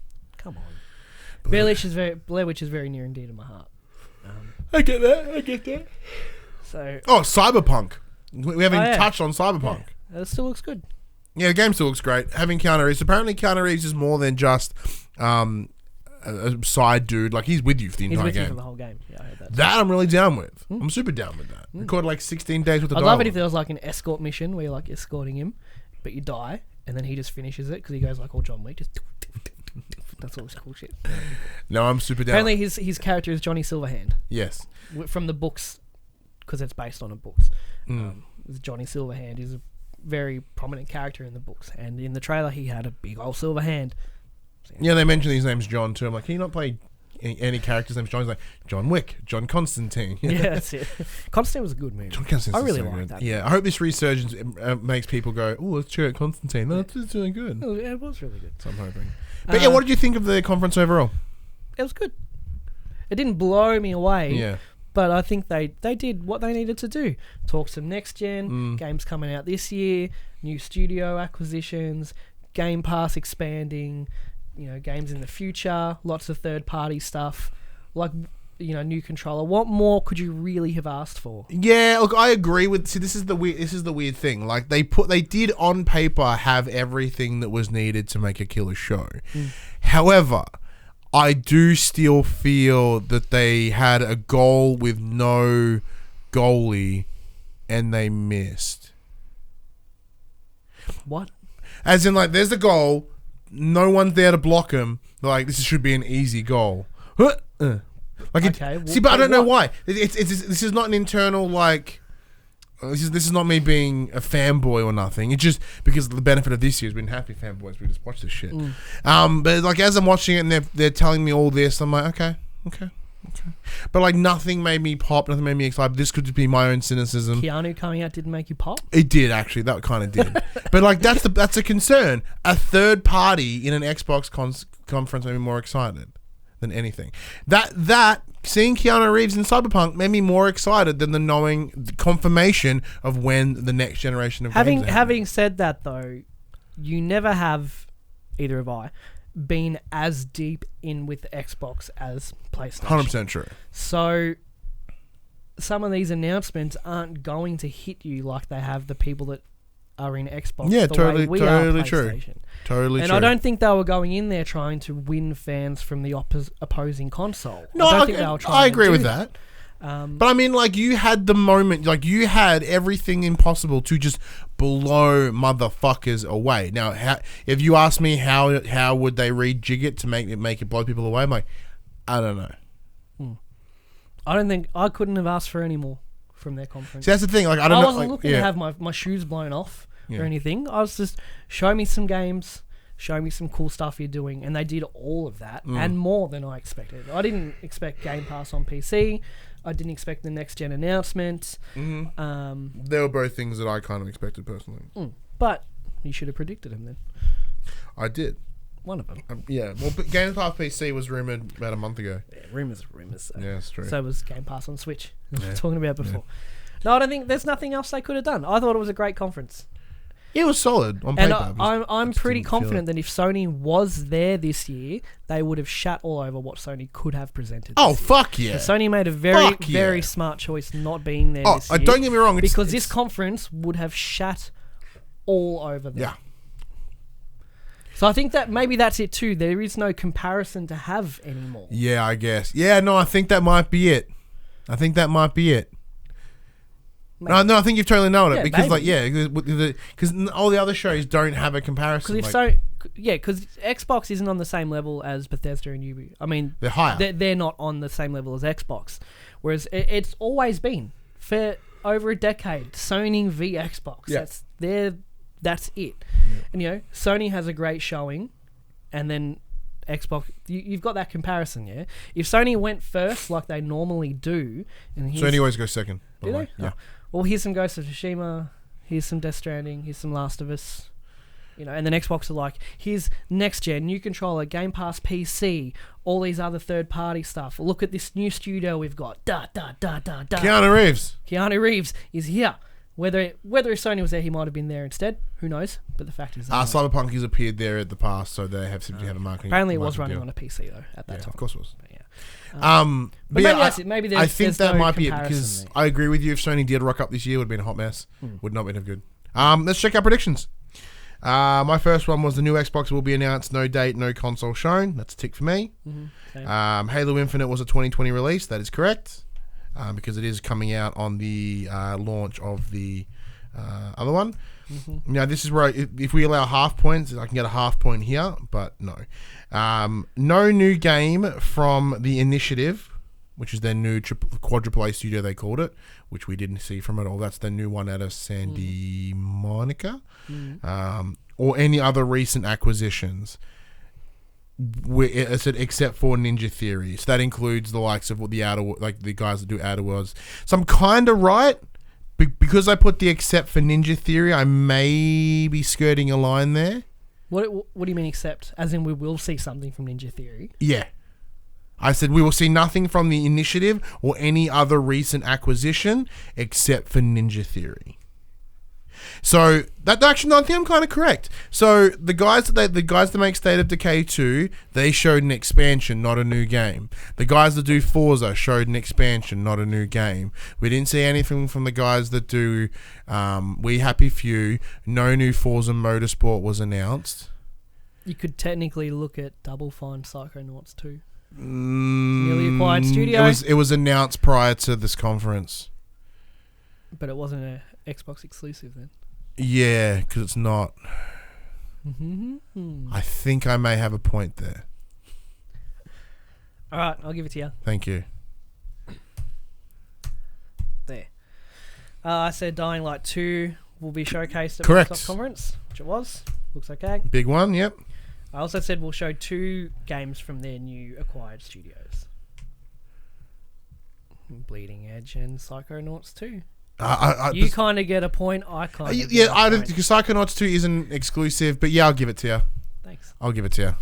Blair Witch is very near and dear to my heart. I get that. So Oh, Cyberpunk. We haven't yeah. touched on Cyberpunk. it still looks good. Yeah, the game still looks great. Having Keanu Reeves. Apparently, Keanu Reeves is more than just a side dude. Like, he's with you for the He's entire with you game. for the whole game. Yeah, I heard that. That I'm really down with. I'm super down with that. Recorded like 16 days with the I'd dialogue. love it if there was like an escort mission where you're like escorting him, but you die, and then he just finishes it because he goes like all John Wick, just that's all this cool shit. No, I'm super down. Apparently, his character is Johnny Silverhand Yes. from the books, because it's based on a books. Johnny Silverhand is a very prominent character in the books, and in the trailer he had a big old silver hand. Yeah, they mentioned his name's John too. I'm like, can you not play any character's name's John? He's like, John Wick, John Constantine. Yeah, that's it. Constantine was a good movie. John Constantine's I really so like good. that. Yeah, I hope this resurgence makes people go, oh, let's check out Constantine. No, it's doing good. It was really good. So I'm hoping. But yeah, what did you think of the conference overall? It was good. It didn't blow me away. Yeah. But I think they did what they needed to do. Talk some next gen, games coming out this year, new studio acquisitions, Game Pass expanding, games in the future, lots of third party stuff, like new controller. What more could you really have asked for? Yeah, look, I agree with. See, this is the weird thing. Like they did on paper have everything that was needed to make a killer show. However, I do still feel that they had a goal with no goalie, and they missed. What? As in, like, there's the goal, no one's there to block him. They're like, this should be an easy goal. Like, Okay, see, but I don't know what? why. This is not an internal, like. This is not me being a fanboy or nothing. It's just because the benefit of this year has been happy fanboys. We just watch this shit. But like as I'm watching it and they're telling me all this, I'm like, okay. But like nothing made me pop, nothing made me excited. This could just be my own cynicism. Keanu coming out didn't make you pop? It did actually. That kind of did. But like that's a concern. A third party in an Xbox conference made me more excited than anything. That seeing Keanu Reeves in Cyberpunk made me more excited than the confirmation of when the next generation of games are having said that though, you never have, either have I, been as deep in with Xbox as PlayStation. 100% true. So some of these announcements aren't going to hit you like they have the people that are in Xbox. Yeah, the totally, way we totally are true. PlayStation. Totally and true. I don't think they were going in there trying to win fans from the opposing console. No, I don't think they were trying I to agree do with that. But I mean, like, you had the moment, like, you had everything impossible to just blow motherfuckers away. Now, if you ask me how would they rejig it to make it blow people away, I'm like, I don't know. I don't think I couldn't have asked for any more from their conference. See, that's the thing. Like, I don't know. wasn't Like, looking to have my shoes blown off Yeah. or anything. I was just, show me some games, show me some cool stuff you're doing, and they did all of that and more than I expected. I didn't expect Game Pass on PC. I didn't expect the next gen announcement. They were both things that I kind of expected personally. But you should have predicted them then. I did. One of them. Yeah. Well, but Game Pass PC was rumored about a month ago. Yeah, rumors. So. Yeah, that's true. So was Game Pass on Switch. We were talking about before. No, I don't think there's nothing else they could have done. I thought it was a great conference. It was solid on And paper. I'm pretty didn't feel confident that if Sony was there this year, they would have shat all over what Sony could have presented. Oh, this year. fuck yeah. And Sony made a very, Fuck yeah. very smart choice not being there this year. Don't get me wrong. Because this conference would have shat all over them. Yeah. So I think that maybe that's it too. There is no comparison to have anymore. Yeah, I guess. Yeah, no, I think that might be it. Maybe. No, I think you've totally nailed it. Yeah, Because, maybe. because all the other shows don't have a comparison. Because because Xbox isn't on the same level as Bethesda and Ubisoft. I mean, they're higher. They're not on the same level as Xbox. Whereas it's always been for over a decade. Sony v Xbox. Yeah. That's it. Yeah. And Sony has a great showing, and then Xbox. You've got that comparison. Yeah. If Sony went first like they normally do, and Sony always goes second. Do they? Yeah. Oh. Well, here's some Ghost of Tsushima. Here's some Death Stranding. Here's some Last of Us. And then Xbox are like, here's next gen, new controller, Game Pass PC, all these other third party stuff. Look at this new studio we've got. Keanu Reeves. Keanu Reeves is here. Whether if Sony was there, he might have been there instead. Who knows? But the fact is, Cyberpunk has appeared there at the past, so they have simply had a marketing. Apparently, it was running on a PC though at that time. Of course, it was. But, yeah. But maybe that's it. Maybe I think that no might be it because there. I agree with you. If Sony did rock up this year, it would have been a hot mess. Would not have been good. Let's check our predictions. My first one was the new Xbox will be announced. No date, no console shown. That's a tick for me. Halo Infinite was a 2020 release. That is correct because it is coming out on the launch of the other one. Now, this is where if we allow half points, I can get a half point here, but no. No new game from the Initiative, which is their new quadruple A studio, they called it, which we didn't see from it all. That's the new one out of Santa Monica. Or any other recent acquisitions. Except for Ninja Theory. So that includes the likes of the guys that do Outer Worlds. So I'm kind of right. Because I put the except for Ninja Theory, I may be skirting a line there. What do you mean except? As in we will see something from Ninja Theory? Yeah. I said we will see nothing from the Initiative or any other recent acquisition except for Ninja Theory. So that actually, no, I think I'm kind of correct. So the guys that make State of Decay 2, they showed an expansion, not a new game. The guys that do Forza showed an expansion, not a new game. We didn't see anything from the guys that do We Happy Few. No new Forza Motorsport was announced. You could technically look at Double Fine Psychonauts 2. Newly acquired studio. It was announced prior to this conference. But it wasn't an Xbox exclusive then. Yeah, because it's not. I think I may have a point there. All right, I'll give it to you. Thank you. There. I said Dying Light 2 will be showcased at Correct. Microsoft conference, which it was. Looks okay. Big one, yep. I also said we'll show 2 games from their new acquired studios. Bleeding Edge and Psychonauts 2. You kind of get a point. I kind of yeah, I don't because Psychonauts 2 isn't exclusive, but yeah, I'll give it to you. Thanks. I'll give it to you.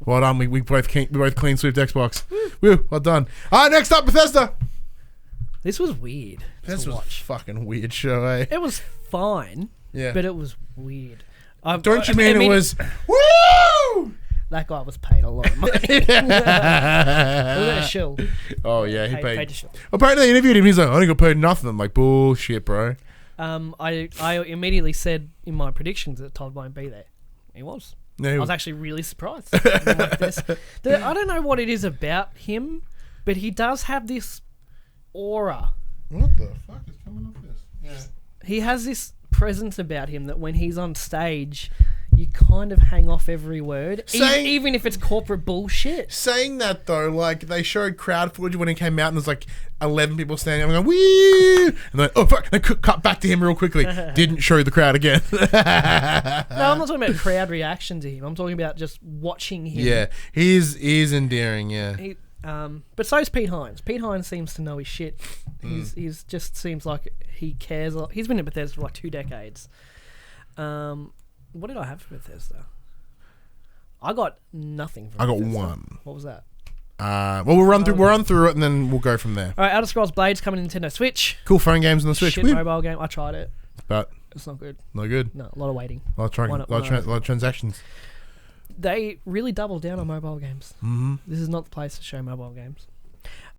Well done. We both clean sweeped Xbox. Woo, well done. Next up, Bethesda. This was weird. This was a fucking weird show, eh? It was fine. Yeah. But it was weird. Don't you mean it was... Woo! That guy was paid a lot of money. Was it a shill? Oh, yeah, he paid. a shill. Apparently, they interviewed him. He's like, I didn't get paid nothing. I'm like, bullshit, bro. I immediately said in my predictions that Todd won't be there. He was. Yeah, I was actually really surprised. I don't know what it is about him, but he does have this aura. What the fuck is coming off this? Yeah. He has this presence about him that when he's on stage, you kind of hang off every word, even if it's corporate bullshit. Saying that though, like they showed crowd footage when he came out, and there's like 11 people standing up and going, "Wee!" and then oh fuck, they cut back to him real quickly. Didn't show the crowd again. No, I'm not talking about crowd reaction to him. I'm talking about just watching him. Yeah, he is endearing. Yeah. But so is Pete Hines. Pete Hines seems to know his shit. He's just seems like he cares. He's been at Bethesda for like 2 decades. What did I have for Bethesda? I got nothing from Bethesda. One. What was that? Well, we'll run through it and then we'll go from there. All right, Elder Scrolls Blades coming to Nintendo Switch. Cool phone games on the Switch. Shit mobile game. I tried it. But it's not good. No good. No, a lot of waiting. A lot of transactions. They really doubled down on mobile games. Mm-hmm. This is not the place to show mobile games.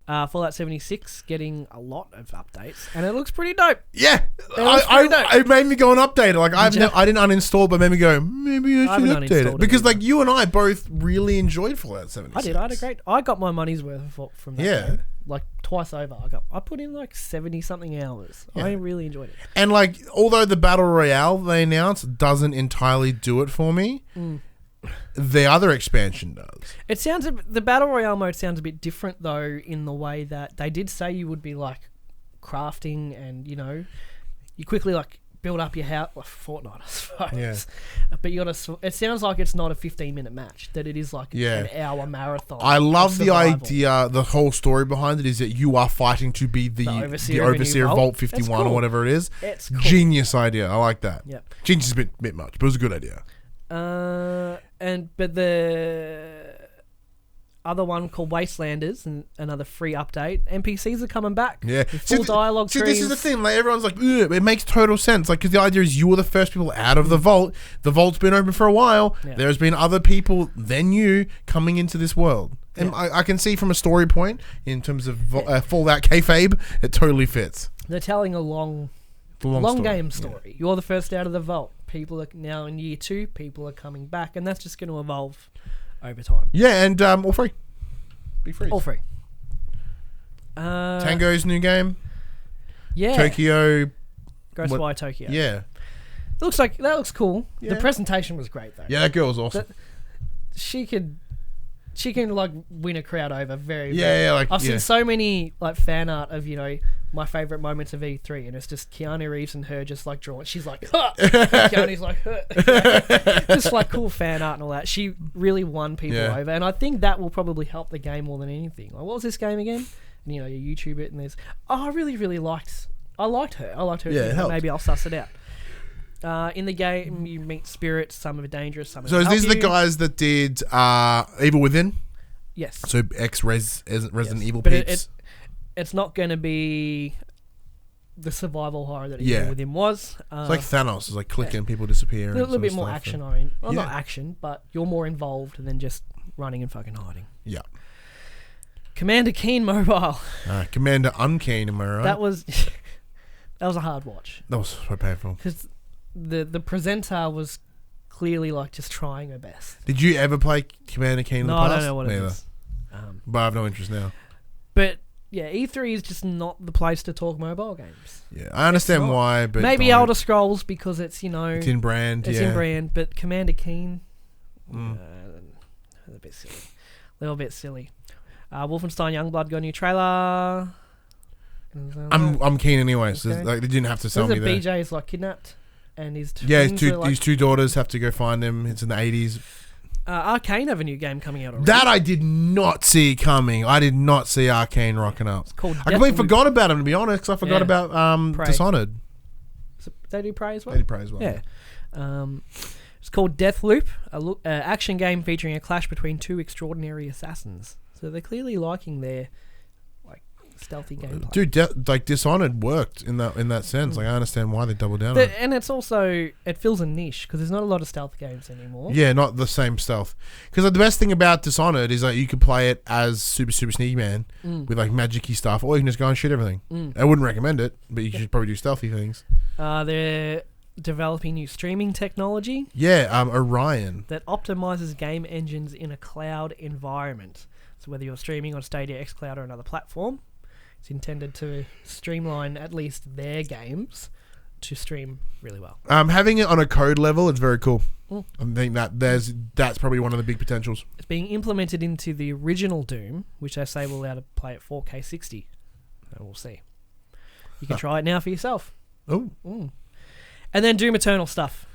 Fallout 76 getting a lot of updates, and it looks pretty dope. Yeah, it made me go and update it. Like I didn't uninstall, but made me go, maybe I should update it because like you and I both really enjoyed Fallout 76. I had I got my money's worth from that. Yeah, game. Like twice over. I put in like 70 something hours. Yeah. I really enjoyed it. And like, although the battle royale they announced doesn't entirely do it for me. The other expansion does. It sounds the battle royale mode sounds a bit different though, in the way that they did say you would be like crafting and you quickly like build up your house, like Fortnite, I suppose. Yeah. But you gotta. It sounds like it's not a 15-minute match; that it is like an hour marathon. I love the idea. The whole story behind it is that you are fighting to be the overseer of Vault 51 or whatever it is. It's cool. Genius idea. I like that. Yeah. Genius is a bit much, but it was a good idea. But the other one called Wastelanders and another free update. NPCs are coming back. Yeah, full dialogue trees. This is the thing. Like everyone's like, it makes total sense. Like, because the idea is you were the first people out of the vault. The vault's been open for a while. Yeah. There's been other people than you coming into this world, and I can see from a story point in terms of Fallout kayfabe, it totally fits. They're telling a long game story. Yeah. You're the first out of the vault. People are now in year 2. People are coming back, and that's just going to evolve over time. Yeah, and all free. Be free. All free. Tango's new game. Yeah. Tokyo. Ghostwire Tokyo. Yeah. That looks cool. Yeah. The presentation was great though. Yeah, that girl was awesome. She can like win a crowd over very. Yeah, very. I've seen so many like fan art of my favorite moments of E3, and it's just Keanu Reeves and her just like drawing. She's like, huh! Keanu's like, huh! Just like cool fan art and all that. She really won people over, and I think that will probably help the game more than anything. Like, what was this game again? And, you YouTube it, and there's I really liked her. I liked her. Yeah, maybe I'll suss it out. In the game, you meet spirits. Some of it dangerous. Some of so it these are the guys that did Evil Within. Yes. So Resident Evil peeps. It's not going to be the survival horror that Evil Within was. It's like Thanos. It's like clicking, people disappear. A little bit more action oriented. Well, not action, but you're more involved than just running and fucking hiding. Yeah. Commander Keen Mobile. Commander Unkeen, am I right? That was a hard watch. That was so painful. Because the presenter was clearly like just trying her best. Did you ever play Commander Keen in the past? No, I don't know what it is. But I have no interest now. But yeah, E3 is just not the place to talk mobile games. Yeah, I understand why, but maybe Elder Scrolls because it's it's in brand. It's in brand, but Commander Keen, a little bit silly. Wolfenstein Youngblood got a new trailer. I'm keen anyway. So like they didn't have to sell me there. BJ is like kidnapped, and his his two daughters have to go find him. It's in the 80s. Arcane have a new game coming out already. That I did not see coming. I did not see Arcane rocking up. It's called I completely forgot about them, to be honest, 'cause I forgot about Prey. Dishonored. They do Prey as well? They did Prey as well. Yeah. It's called Deathloop, a action game featuring a clash between two extraordinary assassins. So they're clearly liking their stealthy gameplay. Dude, Dishonored worked in that sense. Like, I understand why they doubled down on it. And it's also, it fills a niche because there's not a lot of stealth games anymore. Yeah, not the same stealth. Because the best thing about Dishonored is you could play it as super sneaky man with magic-y stuff, or you can just go and shoot everything. I wouldn't recommend it, but you should probably do stealthy things. They're developing new streaming technology. Yeah, Orion. That optimizes game engines in a cloud environment. So whether you're streaming on Stadia, xCloud, or another platform, it's intended to streamline at least their games to stream really well. Having it on a code level, it's very cool. I think that's probably one of the big potentials. It's being implemented into the original Doom, which they say will allow to play at 4K 60. So we'll see. You can try it now for yourself. Oh. And then Doom Eternal stuff.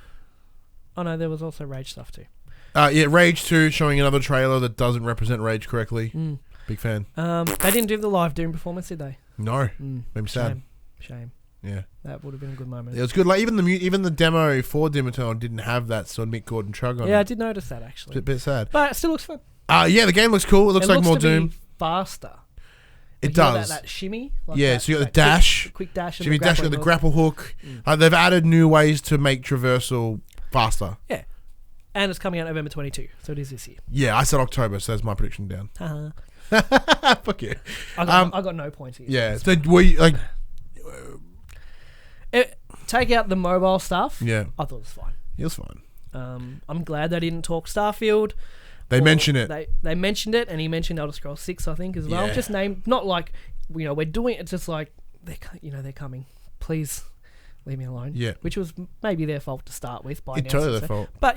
Oh no, there was also Rage stuff too. Rage 2 showing another trailer that doesn't represent Rage correctly. Big fan. They didn't do the live Doom performance, did they? No. Made me sad. Shame. Yeah. That would have been a good moment. It was good. Like even the demo for Doom Eternal didn't have that sort of Mick Gordon chug on it. Yeah, I did notice that actually. It's a bit sad. But it still looks fun. Yeah, the game looks cool. It looks like more to Doom. Be faster. It does. That shimmy. So you got the dash. Quick dash. Shimmy dash, the grapple hook. They've added new ways to make traversal faster. Yeah. And it's coming out November 22, so it is this year. Yeah, I said October, so that's my prediction down. Fuck you. I got no points here. Yeah. So take out the mobile stuff. Yeah. I thought it was fine. It was fine. I'm glad they didn't talk Starfield. They mentioned it. They mentioned it, and he mentioned Elder Scrolls 6, I think, as well. Yeah. Just not like we're doing it. It's just like they're coming. Please leave me alone. Yeah. Which was maybe their fault to start with. It's totally their fault. But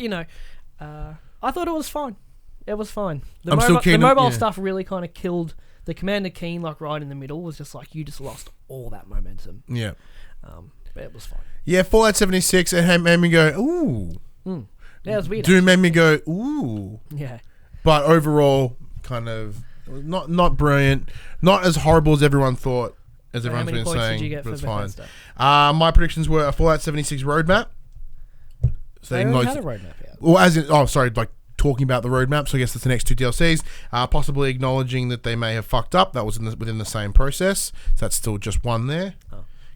I thought it was fine. It was fine. The mobile stuff really kind of killed the Commander Keen, like right in the middle. Was just like you just lost all that momentum. Yeah. But it was fine. Yeah, Fallout 76. It made me go ooh. Yeah, it was weird. Doom made me go ooh. Yeah. But overall, kind of not brilliant, not as horrible as everyone thought. As So everyone's how many been points saying, did you get but for it's fine. Bethesda? My predictions were a Fallout 76 roadmap. So They already had a roadmap out. Well, like talking about the roadmap. So I guess that's the next two DLCs. Possibly acknowledging that they may have fucked up. That was within the same process. So that's still just one there.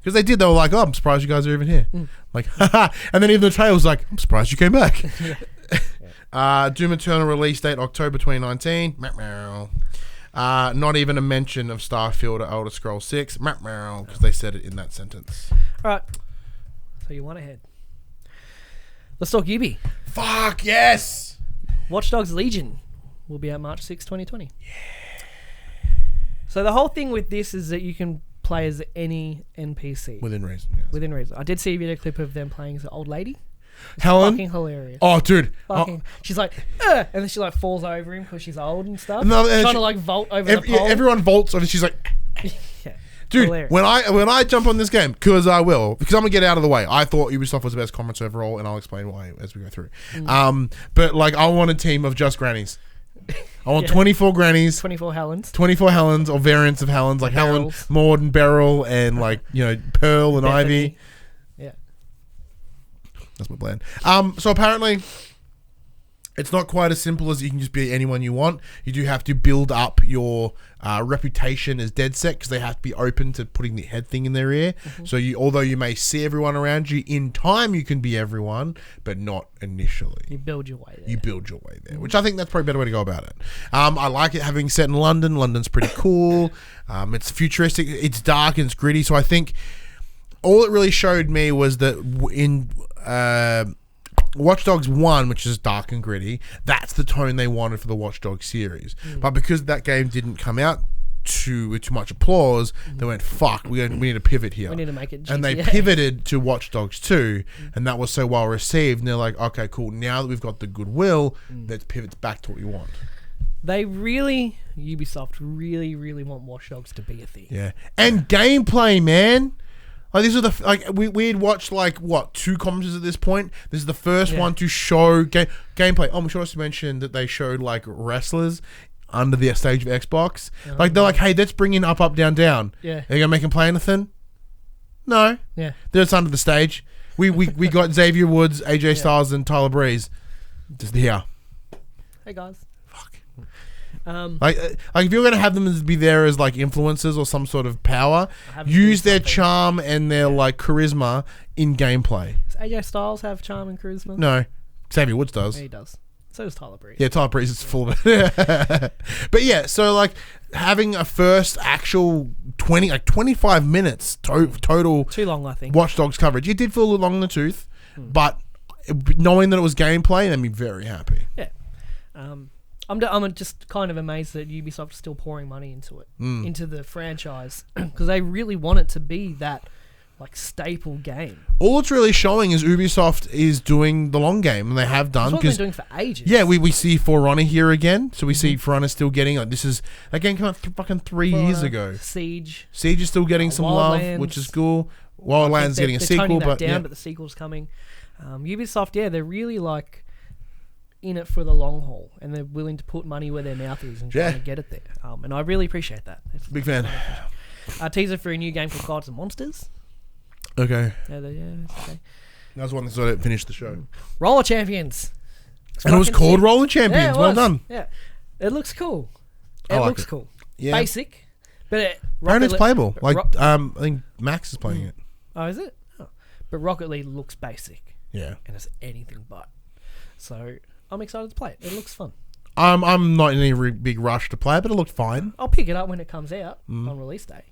Because they were like, oh, I'm surprised you guys are even here. Like, haha. And then even the trailer was like, I'm surprised you came back. Doom Eternal release date October 2019. Not even a mention of Starfield or Elder Scrolls 6. Because they said it in that sentence. All right. So you went ahead. Let's talk Ubi. Fuck yes! Watch Dogs Legion will be out March 6, 2020. Yeah. So the whole thing with this is that you can play as any NPC. Within reason, yes. Within reason. I did see a video clip of them playing as an old lady. It's Helen? fucking hilarious. Oh, dude. She's like, and then she like falls over him because she's old and stuff. No, trying to like vault over the pole. Everyone vaults over. She's like, yeah. dude, Hilarious. when I jump on this game, because I will, because I'm gonna get out of the way. I thought Ubisoft was the best conference overall, and I'll explain why as we go through. But like, I want a team of just grannies. I want 24 grannies, 24 Helens, 24 Helens or variants of Helens, like Helen, Maud, and Beryl, and like Pearl and Bethany. Ivy. Yeah, that's my plan. So apparently, it's not quite as simple as you can just be anyone you want. You do have to build up your reputation as dead set because they have to be open to putting the head thing in their ear. So although you may see everyone around you, in time you can be everyone, but not initially. you build your way there. Which I think that's probably a better way to go about it. I like it having set in London. London's pretty cool. It's futuristic. It's dark and it's gritty. So I think all it really showed me was that in Watch Dogs 1, which is dark and gritty, that's the tone they wanted for the Watch Dogs series. But because that game didn't come out with too much applause, they went, fuck, we need to pivot here. We need to make it GTA. And they pivoted to Watch Dogs 2, and that was so well received, and they're like, okay, cool, now that we've got the goodwill, let's pivot back to what we want. Ubisoft really want Watch Dogs to be a thing. Yeah. And gameplay, man. Like these are we had watched like what 2 commentaries at this point. This is the first one to show gameplay. Oh, we should also mention that they showed like wrestlers under the stage of Xbox. Like they're like, hey, let's bring in up, down, down. Yeah. Are you gonna make them play anything? No. Yeah. They're just under the stage. We got Xavier Woods, AJ Styles, and Tyler Breeze. Just here. Hey guys. Fuck. Like if you're gonna have them be there as like influencers or some sort of power, use their charm and their like charisma in gameplay. Does AJ Styles have charm and charisma? No, Xavier Woods does. Yeah, he does. So does Tyler Breeze. Yeah, Tyler Breeze is full of it. But yeah, so like having a first actual 25 minutes total too long, I think. Watch Dogs coverage. It did feel a little long in the tooth, but knowing that it was gameplay made me very happy. Yeah. I'm just kind of amazed that Ubisoft is still pouring money into it, into the franchise, because they really want it to be that like staple game. All it's really showing is Ubisoft is doing the long game, and they have done. That's what they've been doing for ages. Yeah, we see For Honor here again, so we see For Honor still getting like that game came out fucking 3 years ago. Siege is still getting some love, which is cool. Wildlands getting a sequel, but the sequel's coming. Ubisoft, they're really like in it for the long haul, and they're willing to put money where their mouth is and trying to get it there. And I really appreciate that. Big fan. A teaser for a new game called Gods and Monsters. Okay. Yeah, it's okay. That was one that sort of finished the show. Roller Champions. And it was called Roller Champions. Well done. Yeah. It looks cool. It looks cool. Yeah. Basic. But apparently it's playable. I think Max is playing it. Oh, is it? Oh. But Rocket League looks basic. Yeah. And it's anything but. So I'm excited to play it. It looks fun. I'm not in any big rush to play it, but it looked fine. I'll pick it up when it comes out on release day.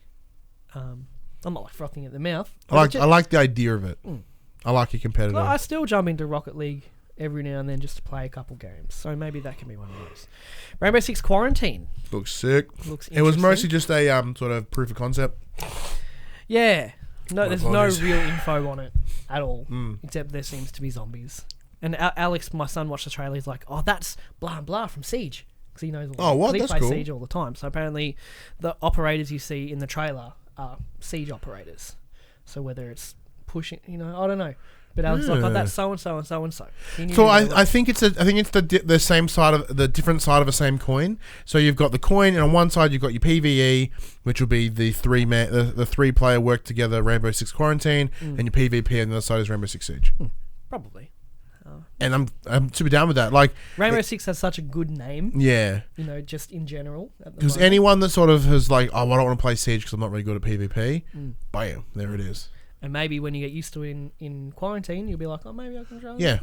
I'm not like frothing at the mouth. I like the idea of it. I like your competitor. I still jump into Rocket League every now and then just to play a couple games. So maybe that can be one of those. Rainbow Six Quarantine. Looks sick. Looks it was mostly just a sort of proof of concept. Yeah. No, there's no real info on it at all. Except there seems to be zombies. And Alex, my son, watched the trailer. He's like, "Oh, that's blah and blah from Siege," because he knows. He That's plays cool. Siege all the time. So apparently, the operators you see in the trailer are Siege operators. So whether it's pushing, I don't know. But Alex like, "Oh, that's so and so and so and so." So I think it's the same side of the different side of the same coin. So you've got the coin, and on one side you've got your PVE, which will be the 3 player work together Rainbow Six Quarantine, and your PvP on the other side is Rainbow Six Siege. Probably. And I'm super down with that. Like Rainbow Six has such a good name. Yeah. Just in general. Because anyone that sort of has like, I don't want to play Siege because I'm not really good at PvP. Bam, there it is. And maybe when you get used to it in quarantine, you'll be like, oh, maybe I can try. Yeah.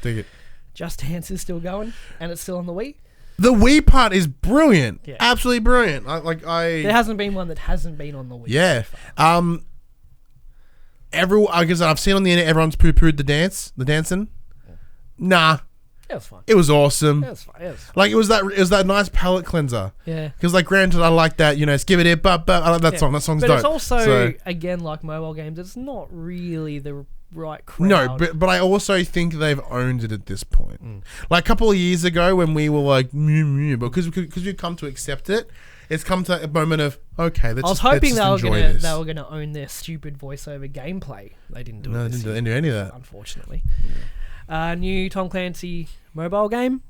Dig it. Just Dance is still going, and it's still on the Wii. The Wii part is brilliant. Yeah. Absolutely brilliant. There hasn't been one that hasn't been on the Wii. Yeah. I guess I've seen on the internet everyone's poo-pooed the dancing. Nah. It was fun. It was awesome. It was fun. Like it was that nice palate cleanser. Yeah. Because like granted I like that, skip it but I like that song. That song's but dope. It's also again like mobile games, it's not really the right crowd. No, but I also think they've owned it at this point. Like a couple of years ago when we were like because we've come to accept it. It's come to a moment of okay. I was hoping they were gonna own their stupid voiceover gameplay. They didn't do it. No, they didn't do any of that. Unfortunately, new Tom Clancy mobile game.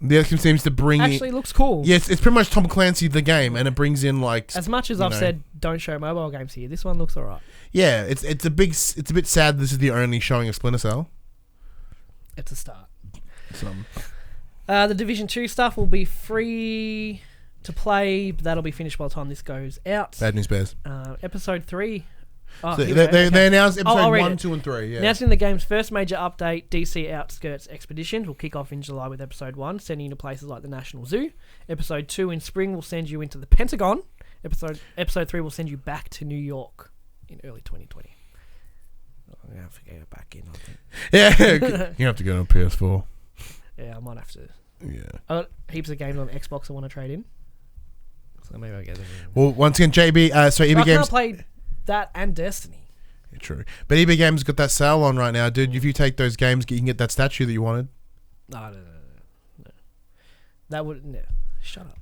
The other seems to bring actually looks cool. Yes, it's pretty much Tom Clancy the game, and it brings in like as much as I've said don't show mobile games here. This one looks alright. Yeah, it's a bit sad. This is the only showing of Splinter Cell. It's a start. The Division 2 stuff will be free to play, but that'll be finished by the time this goes out. Bad news bears. Episode 3. So they announced episode 1, 2, and 3. Yeah. Announcing the game's first major update, DC Outskirts Expeditions, will kick off in July with episode 1, sending you to places like the National Zoo. Episode 2 in spring will send you into the Pentagon. Episode 3 will send you back to New York in early 2020. I'm going to have to get it back in, I think. Yeah, you have to go on PS4. Yeah, I might have to. Yeah. I got heaps of games on Xbox I want to trade in. So maybe I'll get them. Well, once again, EB Games... I can't play that and Destiny. Yeah, true. But EB Games got that sale on right now, dude. If you take those games, you can get that statue that you wanted. No. That would... No. Shut up.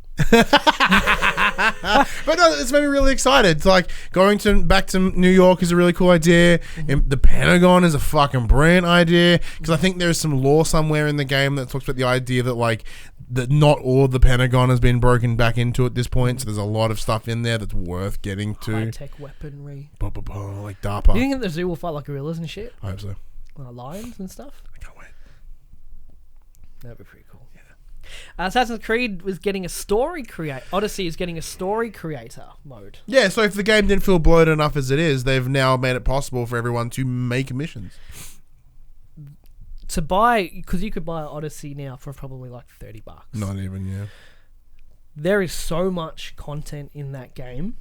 But no, it's made me really excited. It's like going back to New York is a really cool idea. And the Pentagon is a fucking brilliant idea, because I think there's some lore somewhere in the game that talks about the idea that like that not all of the Pentagon has been broken back into at this point. So there's a lot of stuff in there that's worth getting to. High-tech weaponry. Like DARPA. You think that the zoo will fight like gorillas and shit? I hope so. Lions and stuff? I can't wait. That'd be pretty cool. Yeah. Assassin's Creed was getting a story Odyssey is getting a story creator mode. Yeah, so if the game didn't feel bloated enough as it is, they've now made it possible for everyone to make missions. To buy, because you could buy Odyssey now for probably like $30. Not even, yeah. There is so much content in that game.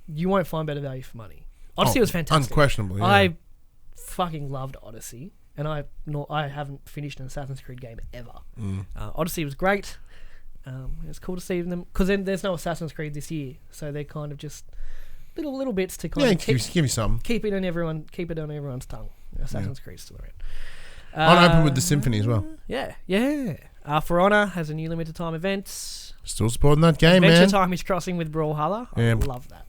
You won't find better value for money. Odyssey was fantastic. Unquestionably, yeah. I fucking loved Odyssey, and I haven't finished an Assassin's Creed game ever. Odyssey was great. It's cool to see them, because then there's no Assassin's Creed this year, so they're kind of just little bits to kind of give me some. Keep it on everyone's tongue. Assassin's Creed's still around. I'm open with the Symphony as well. Yeah. For Honor has a new limited time event. Still supporting that game, Adventure man. Time is crossing with Brawlhalla. Yeah. I love that.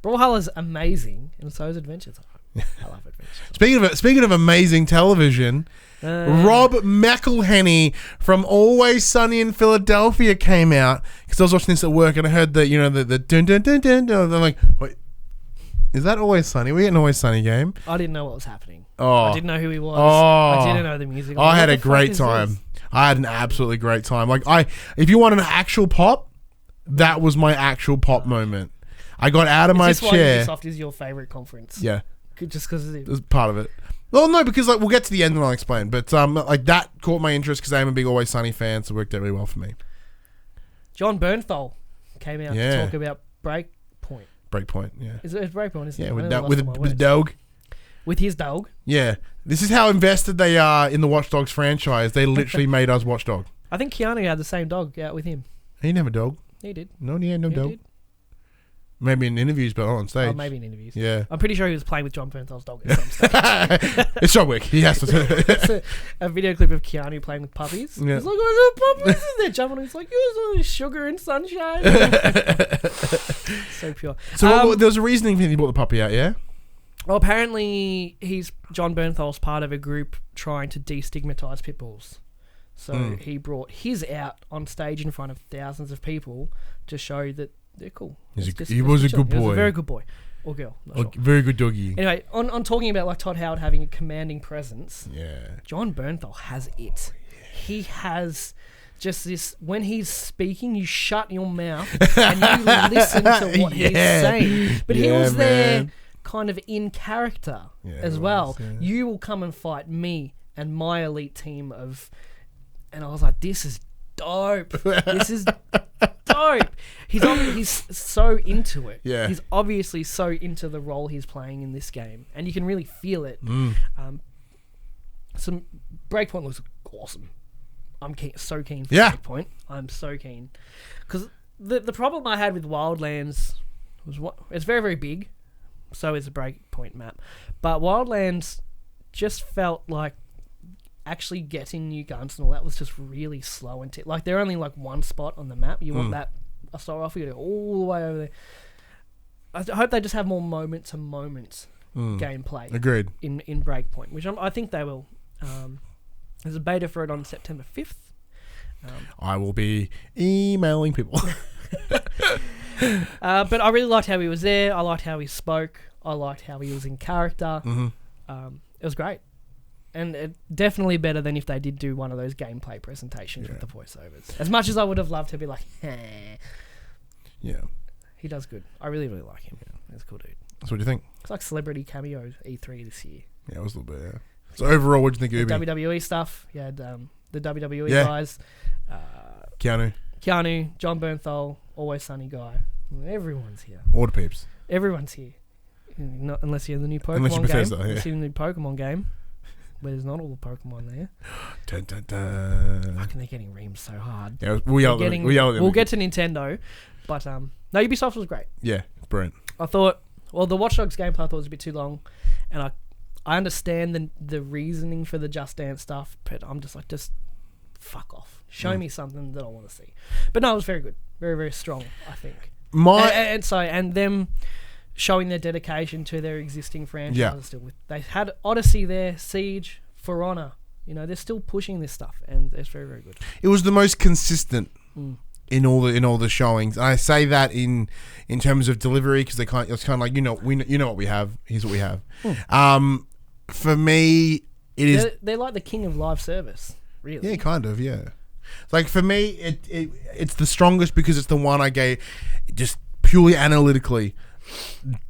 Brawlhalla's amazing, and so is Adventure Time. I love Adventure Time. Speaking of amazing television, Rob McElhenney from Always Sunny in Philadelphia came out, because I was watching this at work and I heard the dun dun dun dun dun. I'm like, wait, is that Always Sunny? We get an Always Sunny game. I didn't know what was happening. Oh, I didn't know who he was. I didn't know the music. I had a great time. I had an absolutely great time. If you want an actual pop, that was my actual pop moment. I got out of my chair. Ubisoft is your favorite conference. Yeah, just because it was part of it. Well, no, because we'll get to the end and I'll explain. But that caught my interest because I'm a big Always Sunny fan, so it worked out really well for me. John Bernthal came out to talk about Breakpoint. Breakpoint, yeah. It's Breakpoint, isn't it? Yeah, with the dog. With his dog. Yeah, this is how invested they are in the Watch Dogs franchise. They literally made us Watch Dog. I think Keanu had the same dog out with him. He didn't have a dog. He did. No, he had no dog. Did. Maybe in interviews, but not on stage. Oh, maybe in interviews. Yeah. I'm pretty sure he was playing with John Bernthal's dog at some stage. It's John Wick. He has to. It's a video clip of Keanu playing with puppies. Yeah. He's like, oh, the puppies! And they're jumping. He's like, you're sugar and sunshine. So pure. So there was a reasoning he brought the puppy out, yeah? Well, apparently John Bernthal's part of a group trying to destigmatize pit bulls. So he brought his out on stage in front of thousands of people to show that they're cool. He was a good boy. He was a very good boy. Or girl. Not sure. Very good doggy. Anyway, on talking about like Todd Howard having a commanding presence, yeah, John Bernthal has it. He has just this, when he's speaking, you shut your mouth and you listen to what he's saying. But he was there kind of in character as well. Yeah. You will come and fight me and my elite team of... And I was like, this is dope. This is dope. He's so into it. Yeah. He's obviously so into the role he's playing in this game. And you can really feel it. Some Breakpoint looks awesome. I'm so keen for Breakpoint. I'm so keen. Because the problem I had with Wildlands was it's very, very big. So is a Breakpoint map. But Wildlands just felt like actually getting new guns and all that was just really slow and like they're only like one spot on the map. You want that assault rifle, you go all the way over there. I hope they just have more moment to moment gameplay. Agreed. In Breakpoint, which I think they will. There's a beta for it on September 5th. I will be emailing people. But I really liked how he was there. I liked how he spoke. I liked how he was in character. It was great. And definitely better than if they did do one of those gameplay presentations with the voiceovers. As much as I would have loved to be like, yeah, he does good. I really, really like him. He's a cool dude. So what do you think? It's like celebrity cameo E3 this year. Yeah, it was a little bit, yeah. So overall, what do you think of Ubi? WWE stuff. You had the WWE guys. Keanu, John Bernthal, Always Sunny guy. Everyone's here. All the peeps. Everyone's here. Not, unless you're the new Pokemon unless you're Bethesda, game. Unless you're the new Pokemon game. Where there's not all the Pokemon there. Dun, dun, dun. Fucking they're getting reamed so hard. Yeah, we'll get to Nintendo, but no, Ubisoft was great. Yeah, brilliant. I thought, the Watch Dogs gameplay I thought was a bit too long, and I understand the reasoning for the Just Dance stuff, but I'm just like, just fuck off. Show me something that I want to see. But no, it was very good. Very, very strong, I think. And them showing their dedication to their existing franchise. Still they had Odyssey there, Siege, For Honor. You know, they're still pushing this stuff, and it's very, very good. It was the most consistent in all the showings. And I say that in terms of delivery because it's kind of like you know what we have. Here's what we have. For me, they're like the king of live service, really. Yeah, kind of. Yeah. Like for me, it's the strongest because it's the one I gave just purely analytically.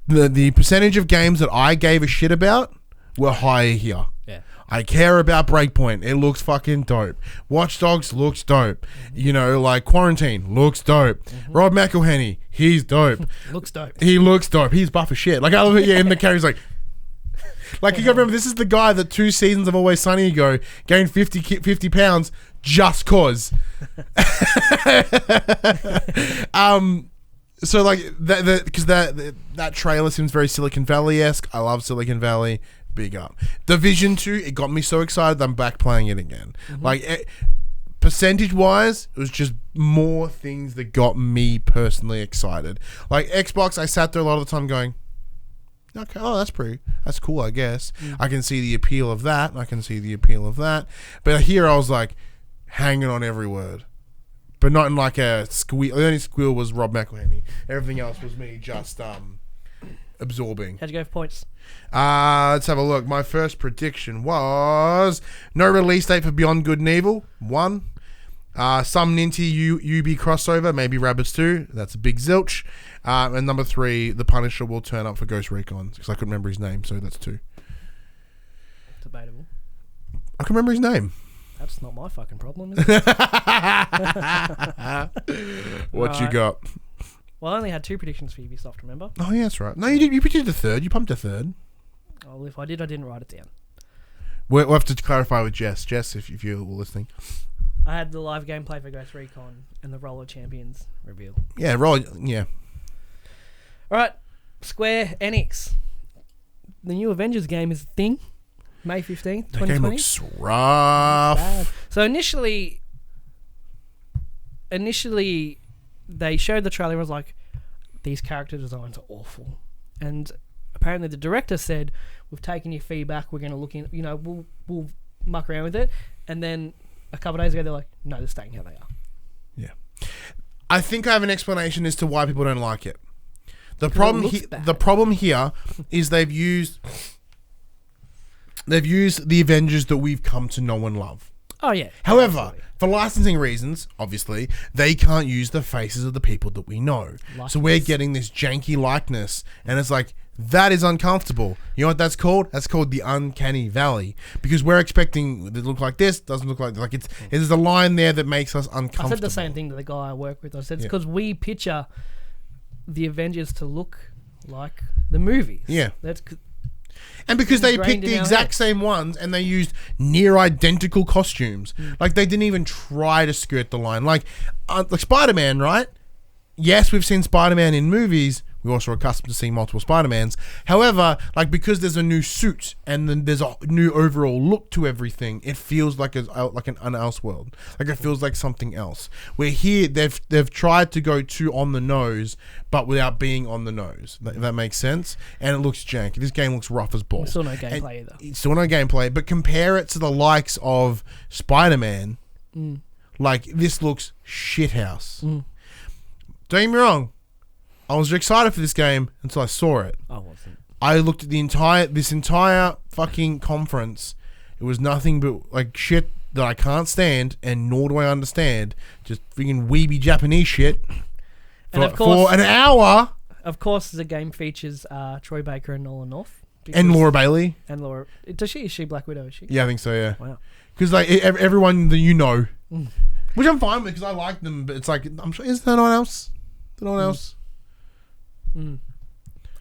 The percentage of games that I gave a shit about were higher here. Yeah. I care about Breakpoint. It looks fucking dope. Watch Dogs looks dope. You know, like Quarantine looks dope. Rob McElhenney, he's dope. Looks dope. He looks dope. He's buff as shit. Like I love it. Yeah, in the carry's like you gotta remember, this is the guy that 2 seasons of Always Sunny ago gained 50 pounds just cause. So like because that trailer seems very Silicon Valley-esque. I love Silicon Valley. Big up. Division 2, it got me so excited that I'm back playing it again. Like percentage-wise, it was just more things that got me personally excited. Like Xbox, I sat there a lot of the time going, okay, that's cool, I guess. I can see the appeal of that. I can see the appeal of that. But here I was like hanging on every word. But not in like a squeal. The only squeal was Rob McElhenney. Everything else was me just absorbing. How'd you go for points? Let's have a look. My first prediction was no release date for Beyond Good and Evil. 1. Some Ninty UB crossover, maybe Rabbids 2. That's a big zilch. And number 3, the Punisher will turn up for Ghost Recon because I couldn't remember his name, so that's 2. Debatable. I can remember his name. That's not my fucking problem, is it? What you got? Well, I only had 2 predictions for Ubisoft, remember? Oh, yeah, that's right. No, you did. You predicted the 3rd. You pumped a 3rd. Oh, if I did, I didn't write it down. We'll have to clarify with Jess. Jess, if you're listening. I had the live gameplay for Ghost Recon and the Roller Champions reveal. Yeah, yeah. All right, Square Enix. The new Avengers game is a thing. May 15th, 2020. That game looks rough. So initially they showed the trailer and was like, these character designs are awful. And apparently the director said, we've taken your feedback, we're going to look in, we'll muck around with it. And then a couple of days ago, they're like, no, they're staying how they are. Yeah. I think I have an explanation as to why people don't like it. The problem here is they've used the Avengers that we've come to know and love. Oh, yeah. However, absolutely. For licensing reasons, obviously, they can't use the faces of the people that we know. So we're getting this janky likeness, and it's like, that is uncomfortable. You know what that's called? That's called the uncanny valley. Because we're expecting it to look like this, doesn't look like it's. There's a line there that makes us uncomfortable. I said the same thing to the guy I work with. I said, it's because we picture the Avengers to look like the movies. Yeah. And because they picked the exact same ones and they used near identical costumes. Like, they didn't even try to skirt the line. Like Spider-Man, right? Yes, we've seen Spider-Man in movies. We're also accustomed to seeing multiple Spider-Mans. However, like, because there's a new suit and then there's a new overall look to everything, it feels like an Elseworld. Like, it feels like something else. Where here, they've tried to go too on the nose, but without being on the nose. That makes sense? And it looks janky. This game looks rough as balls. Still no gameplay either. It's still no gameplay, but compare it to the likes of Spider-Man. Like, this looks shithouse. Don't get me wrong. I was excited for this game until I saw it. I wasn't. I looked at this entire fucking conference. It was nothing but like shit that I can't stand, and nor do I understand. Just freaking weeby Japanese shit. For an hour. Of course, the game features Troy Baker and Nolan North. And Laura Bailey. And Laura. Is she Black Widow? Is she? Yeah, I think so, yeah. Wow. Because like everyone that you know. Which I'm fine with because I like them, but it's like, I'm sure, is there no one else? I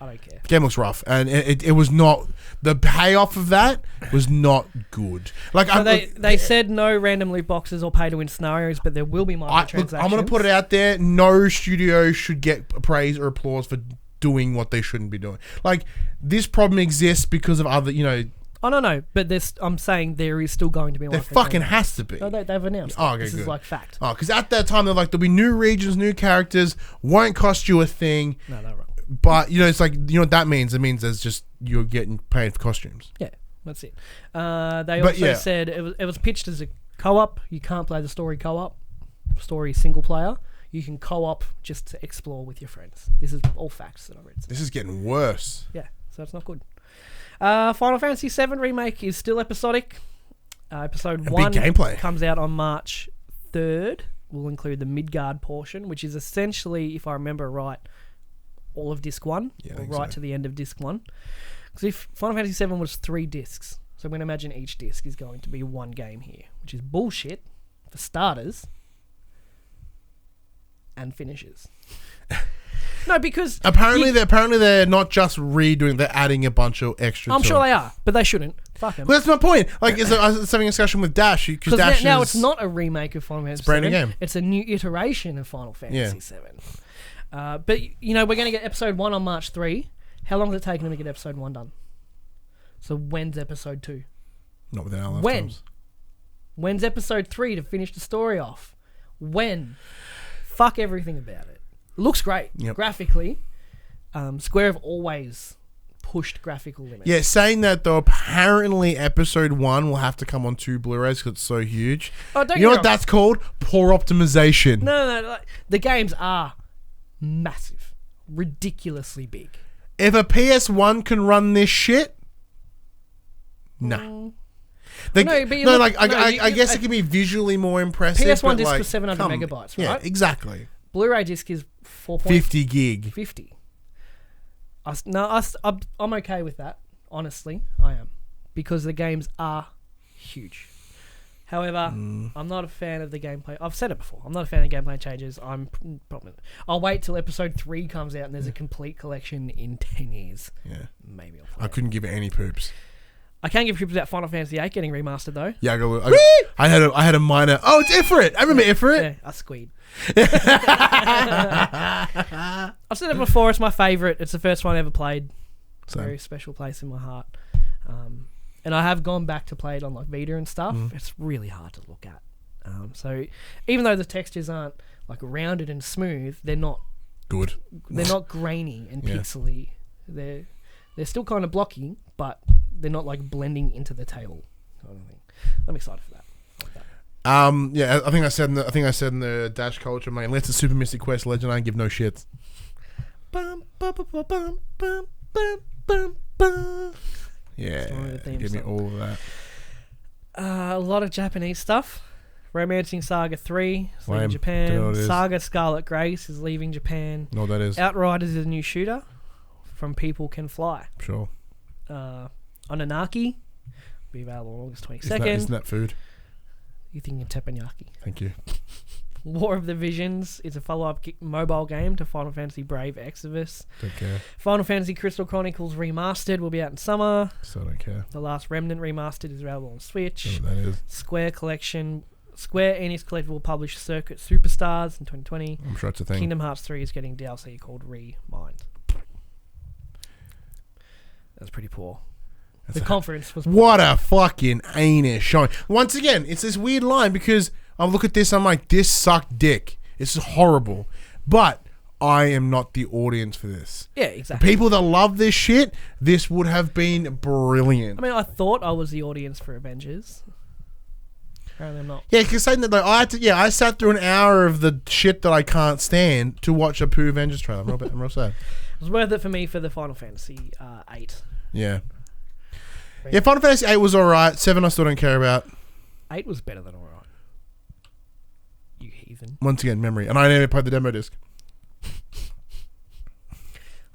don't care. The game looks rough, and it was not, the payoff of that was not good. Like, so they said no random loot boxes or pay to win scenarios, but there will be microtransactions. I'm going to put it out there. No studio should get praise or applause for doing what they shouldn't be doing. Like, this problem exists because of other, Oh, no. But I'm saying there is still going to be There life. fucking has to be. No, they've announced. Oh, okay, this good. is like fact. Oh, because at that time they're like, there'll be new regions, new characters, won't cost you a thing. No, they're wrong. But it's like, you know what that means? It means there's just you're getting paid for costumes. Yeah, that's it. They also said it was pitched as a co-op. You can't play the story co-op. Story single player. You can co-op just to explore with your friends. This is all facts that I read. This is getting worse. Yeah, so it's not good. Final Fantasy VII Remake is still episodic. Episode 1 big gameplay. Comes out on March 3rd. Will include the Midgard portion, which is essentially, if I remember right, all of Disc 1, or right to the end of Disc 1. Because if Final Fantasy VII was 3 discs, so I'm going to imagine each disc is going to be one game here, which is bullshit, for starters, and finishes. No, because... Apparently they're not just redoing, they're adding a bunch of extra I'm to sure it. they are, but they shouldn't. Fuck them. Well, that's my point. Like, I was having a discussion with Dash, because Dash now is... it's not a remake of Final Fantasy VII. It's a brand new game. It's a new iteration of Final Fantasy VII. But, we're going to get episode 1 on March 3. How long has it taken them to get episode 1 done? So when's episode 2? Not within our When? lifetimes. When's episode 3 to finish the story off? When? Fuck everything about it. Looks great. Yep. Graphically. Square have always pushed graphical limits. Yeah, saying that though, apparently episode 1 will have to come on 2 Blu-rays because it's so huge. Oh, don't you know get what me wrong. that's called? Poor optimization. No. Like, the games are massive. Ridiculously big. If a PS1 can run this shit, nah. I guess it can be visually more impressive. PS1 disc like, was 700 megabytes, right? Yeah, exactly. Blu-ray disc is 50 gig. 50. I'm okay with that. Honestly, I am, because the games are huge. However, I'm not a fan of the gameplay. I've said it before. I'm not a fan of gameplay changes. I'll wait till episode 3 comes out and there's a complete collection in 10 years. Yeah, maybe I'll play I couldn't give it any poops. I can give poops about Final Fantasy VIII getting remastered though. Yeah, I had a minor. Oh, it's Ifrit. I remember Ifrit. Yeah, I squeed. I've said it before. It's my favourite. It's the first one I ever played. It's a very special place in my heart. And I have gone back to play it on like Vita and stuff. It's really hard to look at. So even though the textures aren't like rounded and smooth, they're not good. They're not grainy and pixely. They're still kind of blocky, but they're not like blending into the table kind of thing. I'm excited for that. Yeah, I think I said in the Dash culture, man, unless it's Super Mystic Quest Legend, I don't give no shits. Bum, bum, bum, bum, bum, bum, bum, bum, bum. Yeah, give me all of that. A lot of Japanese stuff. Romancing Saga 3 is leaving Lame. Japan. Don't know what it is. Saga Scarlet Grace is leaving Japan. No, that is. Outriders is a new shooter from People Can Fly. Sure. Onanaki will be available on August 22nd. Isn't that food? You're thinking teppanyaki. Thank you. War of the Visions is a follow-up mobile game to Final Fantasy Brave Exodus. Don't care. Final Fantasy Crystal Chronicles Remastered will be out in summer. So I don't care. The Last Remnant Remastered is available on Switch. Don't know what that is. Square Enix Collective will publish Circuit Superstars in 2020. I'm sure it's a thing. Kingdom Hearts 3 is getting DLC called Remind. That's pretty poor. The conference was... What a fucking anus showing. Once again, it's this weird line because I look at this, I'm like, this sucked dick. This is horrible. But I am not the audience for this. Yeah, exactly. The people that love this shit, this would have been brilliant. I mean, I thought I was the audience for Avengers. Apparently I'm not. Yeah, because saying that, like, I sat through an hour of the shit that I can't stand to watch a Pooh Avengers trailer. I'm real sad. It was worth it for me for the Final Fantasy 8. Yeah. Yeah, Final Fantasy 8 was alright. 7 I still don't care about. 8 was better than alright. You heathen. Once again, memory. And I never played the demo disc.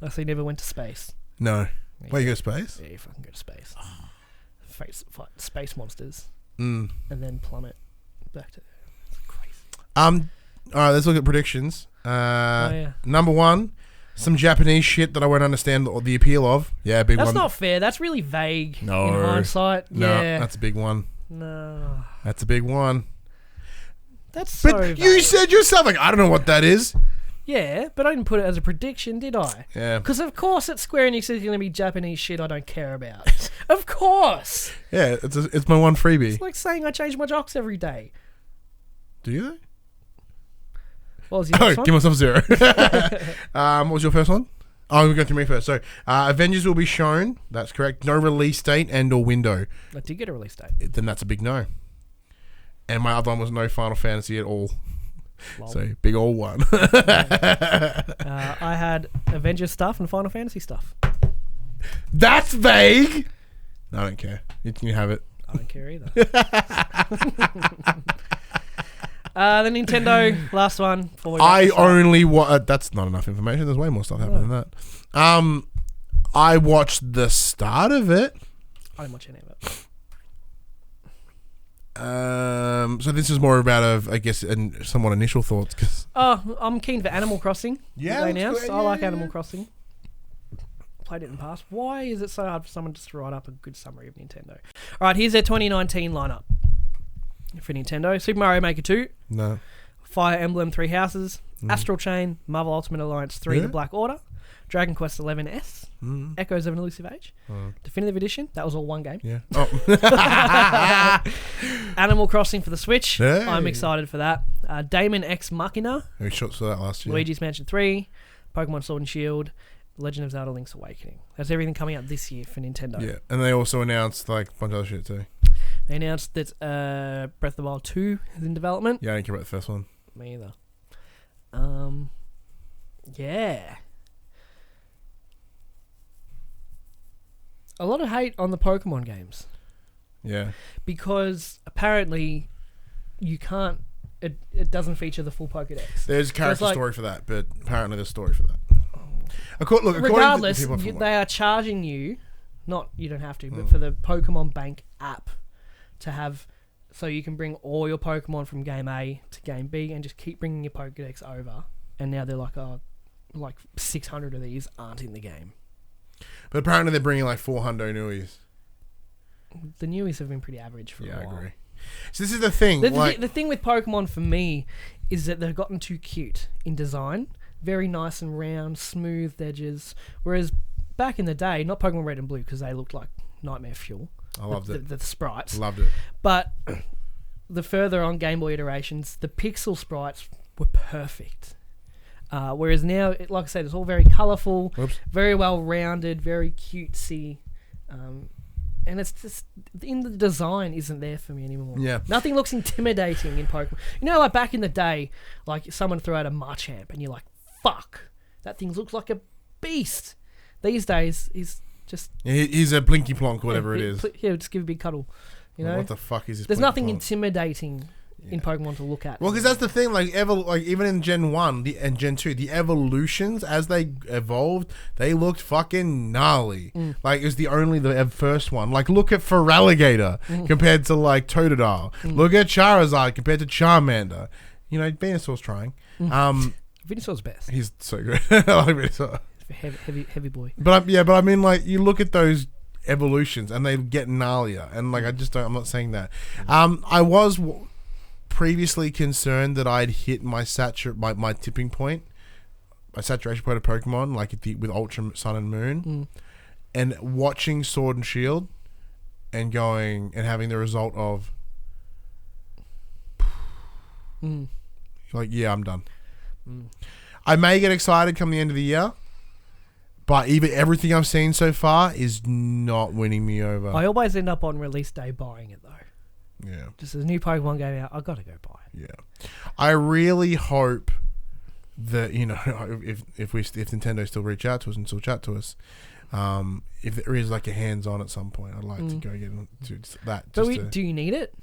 I actually never went to space. No. Yeah. Wait, you go to space? Yeah, you fucking go to space. Fight space monsters. Mm. And then plummet back to... It's crazy. Alright, let's look at predictions. Number 1, some Japanese shit that I won't understand the appeal of. Yeah, big one. That's not fair. That's really vague in No. hindsight. No, Yeah. that's a big one. No. That's a big one. That's so But vague. you said yourself, like, I don't know what that is. Yeah, but I didn't put it as a prediction, did I? Yeah. Because of course at Square Enix is going to be Japanese shit I don't care about. Of course. Yeah, it's my one freebie. It's like saying I change my jocks every day. Do you though? What was your next one? Give myself 0. What was your first one? Oh, we're going to me first. So, Avengers will be shown. That's correct. No release date and or window. I did get a release date. Then that's a big no. And my other one was no Final Fantasy at all. Lol. So, big old one. I had Avengers stuff and Final Fantasy stuff. That's vague. No, I don't care. You can have it. I don't care either. The Nintendo last one. That's not enough information. There's way more stuff happening than that. I watched the start of it. I didn't watch any of it. So this is more about I guess, somewhat initial thoughts. Cause I'm keen for Animal Crossing. Yeah, they that's announced. good. I like Yeah. Animal Crossing. Played it in the past. Why is it so hard for someone just to write up a good summary of Nintendo? All right, here's their 2019 lineup for Nintendo: Super Mario Maker 2, No. Fire Emblem 3 Houses, Astral Chain, Marvel Ultimate Alliance 3: Yeah. The Black Order, Dragon Quest 11S, Echoes of an Elusive Age, Definitive Edition. That was all one game. Yeah. Oh. Animal Crossing for the Switch. Hey. I'm excited for that. Damon X Machina, We shot saw that last year. Luigi's Mansion 3, Pokemon Sword and Shield, Legend of Zelda Link's Awakening. That's everything coming out this year for Nintendo. Yeah, and they also announced like a bunch of other shit too. They announced that Breath of the Wild 2 is in development. Yeah, I didn't care about the first one. Me either. Yeah. A lot of hate on the Pokemon games Yeah. because apparently you can't. It doesn't feature the full Pokédex. There's a character like- story for that, but apparently there's a story for that. Look, Regardless, according to people they are charging you. Not you don't have to, but for the Pokemon Bank app to have, so you can bring all your Pokemon from Game A to Game B and just keep bringing your Pokédex over. And now they're like 600 of these aren't in the game. But apparently they're bringing like 400 newies. The newies have been pretty average for a Yeah, I while. agree. So this is the thing. The thing with Pokemon for me is that they've gotten too cute in design. Very nice and round, smooth edges. Whereas back in the day, not Pokemon Red and Blue because they looked like nightmare fuel. I loved it. The sprites. Loved it. But the further on Game Boy iterations, the pixel sprites were perfect. Whereas now, like I said, it's all very colourful, very well rounded, very cutesy. And it's just, in the design isn't there for me anymore. Yeah. Nothing looks intimidating in Pokemon. You know, like back in the day, like someone threw out a Machamp and you're like, fuck, that thing looks like a beast. These days, he's just... He's a Blinky Plonk, whatever it is. Yeah, just give a big cuddle. You know? What the fuck is this? There's Blinky nothing Plonk? intimidating in Pokemon to look at. Well, because that's the thing, like even in Gen 1 and Gen 2, the evolutions, as they evolved, they looked fucking gnarly. Like, it was the first one. Like, look at Feraligatr compared to, like, Totodile. Look at Charizard compared to Charmander. You know, Venusaur's trying. Venusaur's best. He's so good. I like Venusaur. Heavy boy. But I mean, like, you look at those evolutions and they get gnarlier. And, like, I'm not saying that. I was... previously concerned that I'd hit my my tipping point, my saturation point of Pokemon, like with Ultra Sun and Moon, and watching Sword and Shield, and having the result of, like, yeah, I'm done. I may get excited come the end of the year, but everything I've seen so far is not winning me over. I always end up on release day buying it though. Yeah. Just as a new Pokemon game out, I've got to go buy it. Yeah. I really hope that, you know, if Nintendo still reach out to us and still chat to us, if there is like a hands-on at some point, I'd like to go get into that. But do you need it?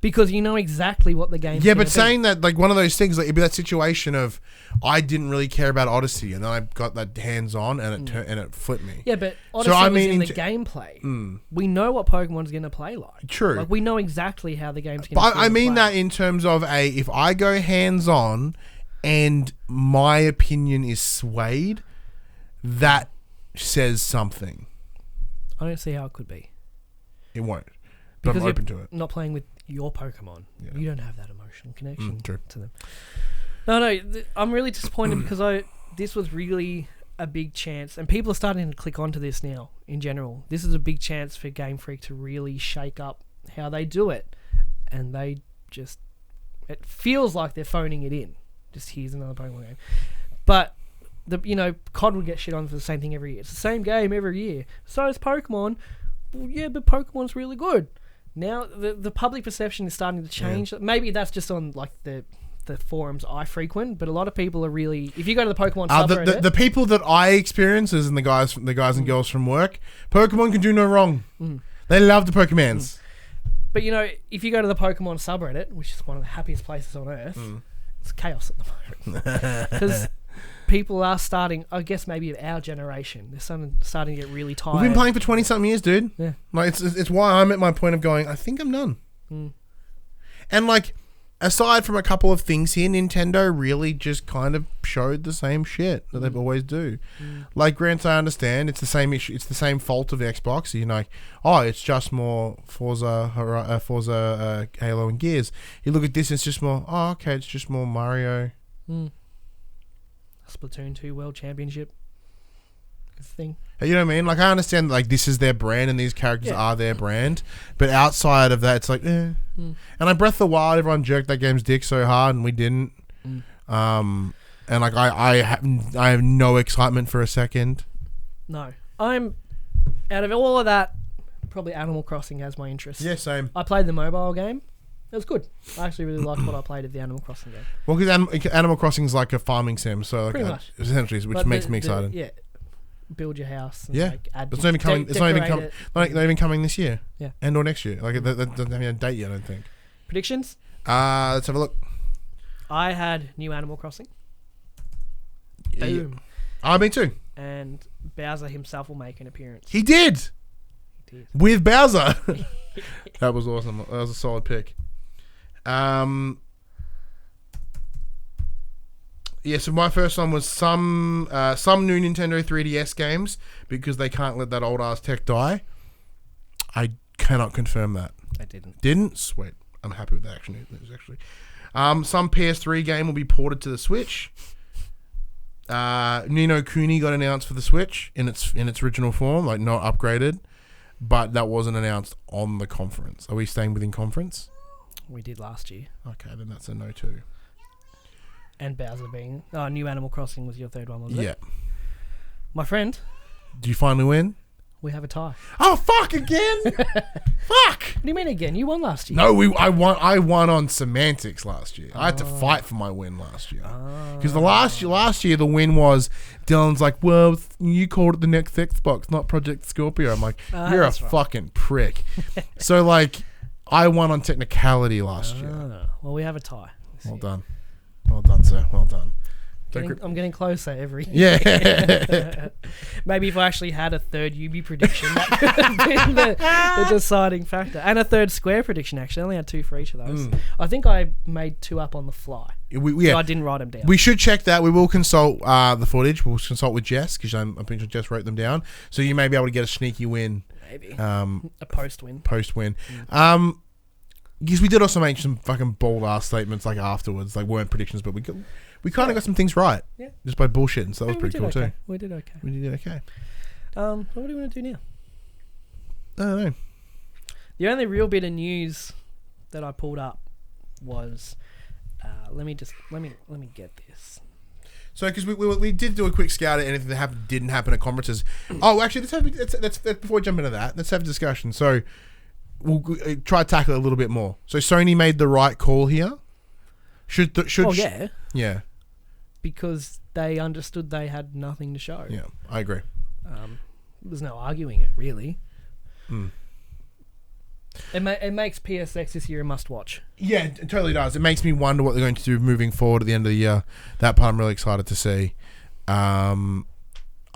Because you know exactly what the game's Yeah, gonna but saying that, like, one of those things, like, it'd be that situation of, I didn't really care about Odyssey, and then I got that hands-on, and it flipped me. Yeah, but Odyssey was in the gameplay. We know what Pokemon's going to play like. True. Like, we know exactly how the game's going to But I mean that in terms of if I go hands-on, and my opinion is swayed, that says something. I don't see how it could be. It won't. But Because I'm open to it. not playing with your Pokemon. Yeah. You don't have that emotional connection True. to them. No, I'm really disappointed because this was really a big chance, and people are starting to click onto this now. In general, this is a big chance for Game Freak to really shake up how they do it, and it feels like they're phoning it in. Just here's another Pokemon game, but COD would get shit on for the same thing every year. It's the same game every year. So is Pokemon. Well, yeah, but Pokemon's really good. Now the public perception is starting to change. Yeah. Maybe that's just on like the forums I frequent, but a lot of people are really. If you go to the Pokemon subreddit, the people that I experience, as in the guys and girls from work, Pokemon can do no wrong. They love the Pokemans. But if you go to the Pokemon subreddit, which is one of the happiest places on earth, it's chaos at the moment because people are starting. I guess maybe of our generation, they're starting to get really tired. We've been playing for 20-something years, dude. Yeah, like it's why I'm at my point of going. I think I'm done. And like. Aside from a couple of things here, Nintendo really just kind of showed the same shit that they've always do. Like, granted, I understand it's the same issue. It's the same fault of Xbox. It's just more Forza, Halo, and Gears. You look at this, it's just more. Oh, okay, it's just more Mario. Splatoon 2 World Championship thing. You know what I mean? Like, I understand like this is their brand and these characters are their brand, but outside of that, it's like, And like Breath of the Wild, everyone jerked that game's dick so hard, and we didn't. And like I have no excitement for a second. No, I'm out of all of that. Probably Animal Crossing has my interest. Yeah, same. I played the mobile game. It was good. I actually really liked what I played of the Animal Crossing game. Well, because Animal Crossing is like a farming sim, so like pretty much essentially, which makes me excited. Yeah. Build your house. And Like add it's not even coming. It's not even coming this year. Yeah, and or next year. Like that doesn't have a date yet. I don't think. Predictions. Let's have a look. I had new Animal Crossing. Boom. Me too. And Bowser himself will make an appearance. He did. With Bowser. That was awesome. That was a solid pick. Yeah, so my first one was some new Nintendo 3DS games because they can't let that old ass tech die. I cannot confirm that. I didn't. Didn't? Sweet. I'm happy with that actually. Some PS3 game will be ported to the Switch. Ni no Kuni got announced for the Switch in its original form, like not upgraded, but that wasn't announced on the conference. Are we staying within conference? We did last year. Okay, then that's a no too. And Bowser being... New Animal Crossing was your third one, wasn't it? Yeah. My friend... Do you finally win? We have a tie. Oh, fuck, again? Fuck! What do you mean again? You won last year. No, I won on semantics last year. I had to fight for my win last year. Because the last year, the win was... Dylan's like, well, you called it the next Xbox, not Project Scorpio. I'm like, you're a fucking prick. So, like, I won on technicality last year. Well, we have a tie. Well done. Well done, sir. Well done. I'm getting closer every year. Yeah. Maybe if I actually had a third Ubi prediction, that could have been the deciding factor. And a third Square prediction, actually. I only had two for each of those. I think I made two up on the fly. So I didn't write them down. We should check that. We will consult the footage. We'll consult with Jess, because I'm pretty sure Jess wrote them down. So you may be able to get a sneaky win. Maybe. A post-win. Because we did also make some fucking bold-ass statements like afterwards, like weren't predictions, but we kind of got some things right. Yeah. Just by bullshitting, so that was pretty cool too. We did okay. We did okay. What do you want to do now? I don't know. The only real bit of news that I pulled up was, let me get this. So, because we did do a quick scout at anything that didn't happen at conferences. Oh, actually, let's before we jump into that, let's have a discussion. So, we'll try to tackle it a little bit more. So, Sony made the right call here. Yeah. Because they understood they had nothing to show. Yeah, I agree. There's no arguing it, really. It makes PSX this year a must-watch. Yeah, it totally does. It makes me wonder what they're going to do moving forward at the end of the year. That part I'm really excited to see.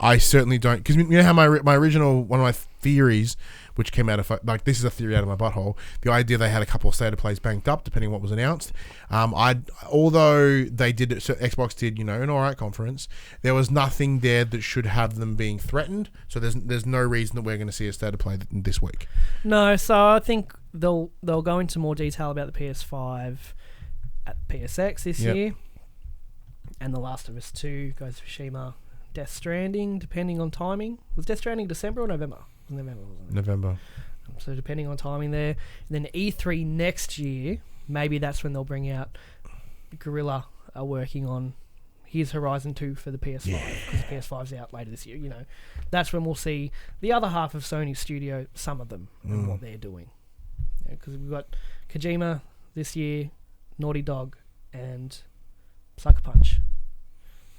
I certainly don't... Because you know how my original... One of my theories, which came out of... Like, this is a theory out of my butthole. The idea they had a couple of state of plays banked up, depending on what was announced. Although they did it... So Xbox did, an alright conference, there was nothing there that should have them being threatened. So there's no reason that we're going to see a state of play this week. No, so I think they'll go into more detail about the PS5 at PSX this year. And The Last of Us 2, Ghost of Tsushima, Death Stranding, depending on timing. Was Death Stranding December or November? It was November, wasn't it? November. So depending on timing there. And then E3 next year, maybe that's when they'll bring out Guerrilla are working on here's Horizon 2 for the PS5 because the PS5's out later this year. You know, that's when we'll see the other half of Sony's studio, some of them, and what they're doing. Because we've got Kojima this year, Naughty Dog, and Sucker Punch.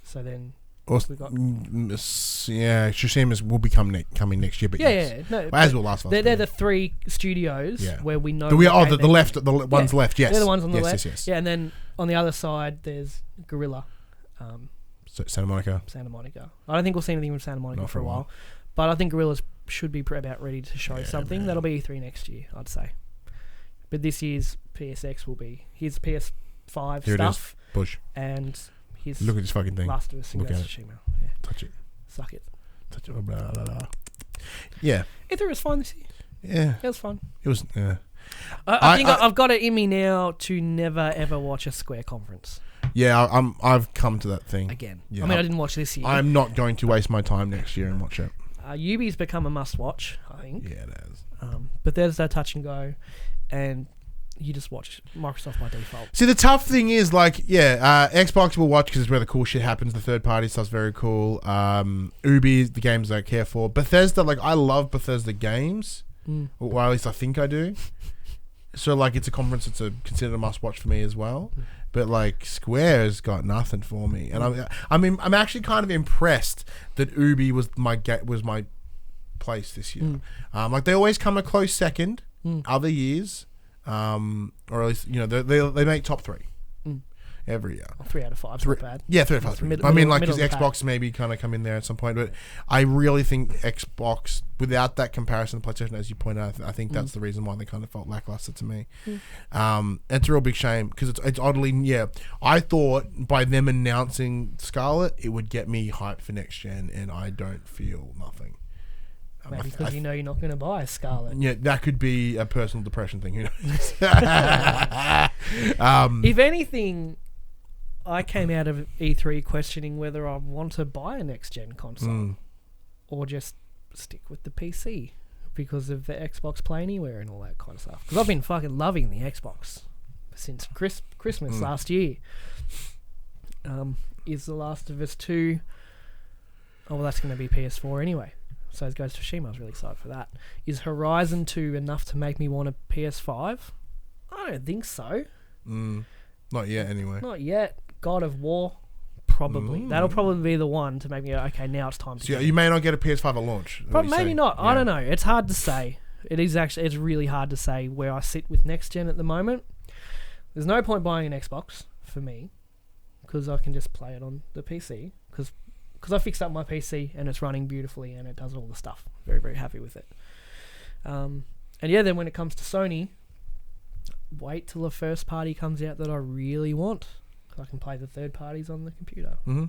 So then we got Tsushima will be coming next year, but no, as will Last of Us. They're the three studios where we know. The ones left. Yes, they're the ones on the left. Yes. Yeah, and then on the other side, there's Guerrilla. Santa Monica. I don't think we'll see anything from Santa Monica for a while, but I think Guerrillas should be about ready to show something. Man. That'll be E3 next year, I'd say. But this year's PSX will be his PS5 Here stuff. It is. Bush. And his Look at this fucking thing. Last of Us and Look at Ghost it. of Tsushima. Yeah. Touch it. Suck it. Touch it. Blah, blah, blah. Yeah. E3 was fine this year. Yeah. It was fun. It was. I think I've got it in me now to never ever watch a Square conference. Yeah, I've come to that thing Again. Yeah, I mean, I didn't watch this year. I'm not going to waste my time next year and watch it. Ubi's become a must-watch, I think. Yeah, it has. Bethesda touch and go, and you just watch Microsoft by default. See, the tough thing is, Xbox will watch because it's where the cool shit happens. The third-party stuff's very cool. Ubi, the games I care for. Bethesda, I love Bethesda games. Or at least I think I do. So, it's a conference that's considered a must-watch for me as well. But Square's got nothing for me, and I'm actually kind of impressed that Ubi was my place this year. They always come a close second other years, or at least they make top 3 every year. 3 out of 5, not bad. Yeah, 3 out of 5. Because Xbox maybe kind of come in there at some point, but I really think Xbox, without that comparison to PlayStation, as you point out, I think that's the reason why they kind of felt lackluster to me. It's a real big shame because it's oddly, I thought by them announcing Scarlet, it would get me hyped for next gen, and I don't feel nothing. Maybe because you're not going to buy a Scarlet. Yeah, that could be a personal depression thing. Who knows? If anything, I came out of E3 questioning whether I want to buy a next-gen console or just stick with the PC because of the Xbox Play Anywhere and all that kind of stuff. Because I've been fucking loving the Xbox since Christmas last year. Is The Last of Us 2... Oh, well, that's going to be PS4 anyway. So it goes to Tsushima. I was really excited for that. Is Horizon 2 enough to make me want a PS5? I don't think so. Not yet, anyway. Not yet. God of War, probably. That'll probably be the one to make me go, okay, now it's time to So you may not get a PS5 at launch. maybe not. Yeah. I don't know. It's hard to say. It's really hard to say where I sit with next gen at the moment. There's no point buying an Xbox for me because I can just play it on the PC because I fixed up my PC and it's running beautifully and it does all the stuff. Very, very happy with it. And then when it comes to Sony, wait till the first party comes out that I really want. I can play the third parties on the computer. Yeah.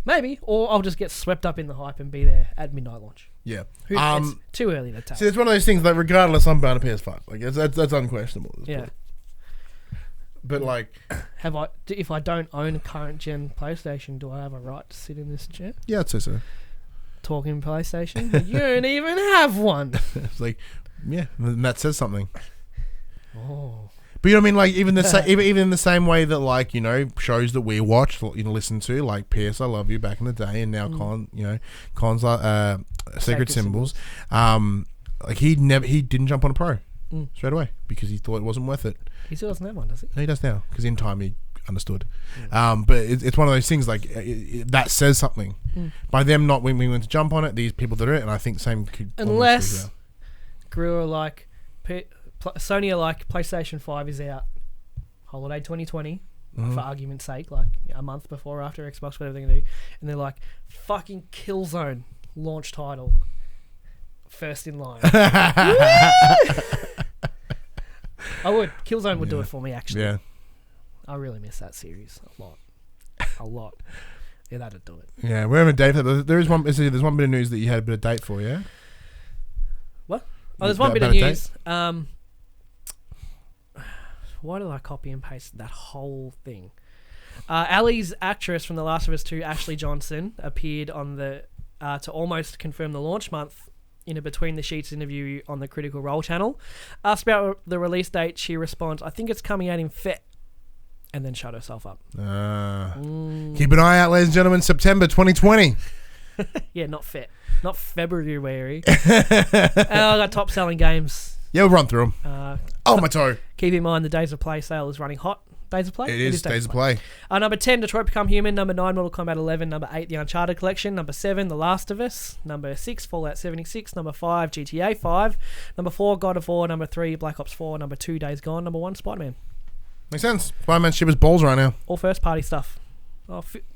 Maybe, or I'll just get swept up in the hype and be there at midnight launch. Yeah. It's too early to tell. See, it's one of those things that regardless, I'm buying a PS5. That's unquestionable. Yeah. But if I don't own a current gen PlayStation, do I have a right to sit in this chair? Yeah, I'd say so. Talking PlayStation? You don't even have one. It's and that says something. Oh. But you know what I mean? Even in the same way that shows that we watch, listen to, like PS I Love You back in the day, and now Cons Sacred Symbols. He didn't jump on a Pro straight away because he thought it wasn't worth it. He still doesn't have one, does he? No, he does now because in time he understood. But it's one of those things that says something. By them not when we went to jump on it, these people that are it, and I think same could unless Guerrilla Sony are like PlayStation 5 is out holiday 2020 for argument's sake, a month before or after Xbox, whatever they're gonna do, and they're like fucking Killzone launch title first in line. Killzone would do it for me actually. Yeah. I really miss that series a lot. Yeah, that'd do it. Yeah, we have a date for that. There's one bit of news that you had a bit of date for, yeah? What? Oh, there's one bit of news. Why did I copy and paste that whole thing? Ali's actress from The Last of Us 2, Ashley Johnson, appeared on the to almost confirm the launch month in a Between the Sheets interview on the Critical Role channel. Asked about the release date, she responds, "I think it's coming out in Feb," and then shut herself up. Keep an eye out, ladies and gentlemen. September 2020. Yeah, not Feb. Not February. I got top selling games. Yeah, we'll run through them. My toe. Keep in mind the Days of Play sale is running hot. Days of Play? It is Days of Play. Number 10, Detroit Become Human. Number 9, Mortal Kombat 11. Number 8, The Uncharted Collection. Number 7, The Last of Us. Number 6, Fallout 76. Number 5, GTA 5. Number 4, God of War. Number 3, Black Ops 4. Number 2, Days Gone. Number 1, Spider-Man. Makes sense. Spider-Man ship his balls right now. All first party stuff.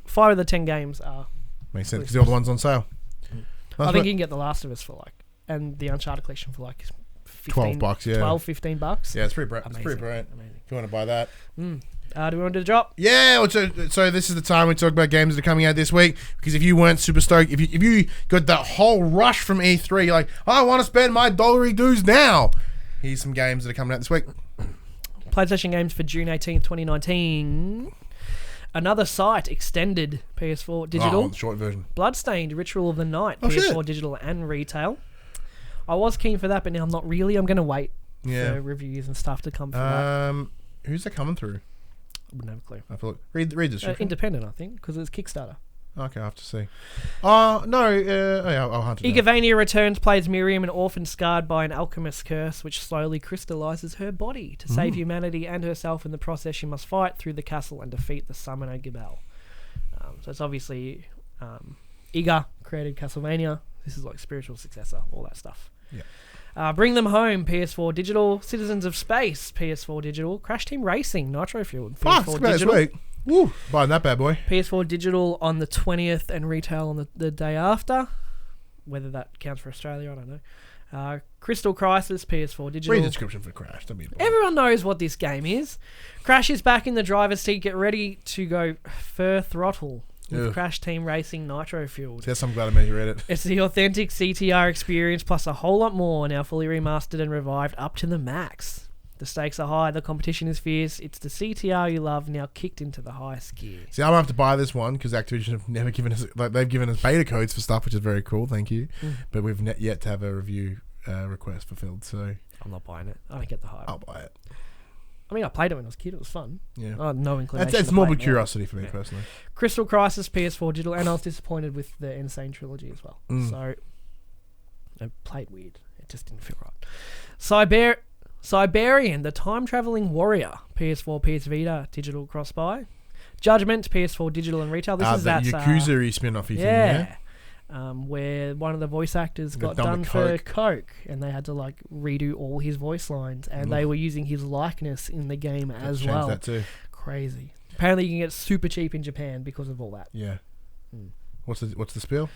5 of the 10 games are... Makes sense because the other one's on sale. I think you can get The Last of Us for and the Uncharted Collection for $12, yeah. 12, $15. Yeah, it's pretty bright. It's pretty bright. Amazing. If you want to buy that. Do we want to do the drop? Yeah, so this is the time we talk about games that are coming out this week, because if you weren't super stoked, if you got that whole rush from E3, you're like, I want to spend my dollary dues now. Here's some games that are coming out this week. PlayStation games for June 18th, 2019. Another Sight extended PS4 digital. The short version. Bloodstained Ritual of the Night PS4 digital and retail. I was keen for that, but now I'm not really. I'm going to wait for reviews and stuff to come through. Who's that coming through? I wouldn't have a clue. I have to look. Read the description. Independent, I think, because it's Kickstarter. Okay, I have to see. I'll hunt it down. Igavania returns, plays Miriam, an orphan scarred by an alchemist's curse, which slowly crystallizes her body. To save humanity and herself in the process, she must fight through the castle and defeat the summoner Gibel. So it's obviously Iga created Castlevania. This is like spiritual successor, all that stuff. Yeah. Bring Them Home, PS4 digital. Citizens of Space, PS4 digital. Crash Team Racing, Nitro Fueled, PS4 digital. This week. Woo, buying that bad boy. PS4 digital on the 20th and retail on the day after. Whether that counts for Australia, I don't know. Crystal Crisis, PS4 digital. Read the description for Crash. Don't be bored. Everyone knows what this game is. Crash is back in the driver's seat. Get ready to go fur throttle with Crash Team Racing Nitro Fueled. Yes, I'm glad I made you read it. It's the authentic CTR experience plus a whole lot more, now fully remastered and revived up to the max. The stakes are high, the competition is fierce. It's the CTR you love, now kicked into the highest gear. See, I'm going to have to buy this one because Activision have never given us... they've given us beta codes for stuff, which is very cool, thank you. But we've yet to have a review request fulfilled, so... I'm not buying it. I don't get the hype. I'll buy it. I mean, I played it when I was a kid. It was fun. Yeah. I had no inclination It's to more play of it curiosity for me, personally. Crystal Crisis, PS4 digital, and I was disappointed with the Insane Trilogy as well. So, it played weird. It just didn't feel right. Siberian, the time-traveling warrior, PS4, PS Vita, digital cross-buy. Judgment, PS4, digital and retail. This is that Yakuza spin-off thing, yeah? Where one of the voice actors got done for Coke, and they had to redo all his voice lines, and they were using his likeness in the game as well. That too. Crazy. Apparently, you can get super cheap in Japan because of all that. Yeah. What's the spiel?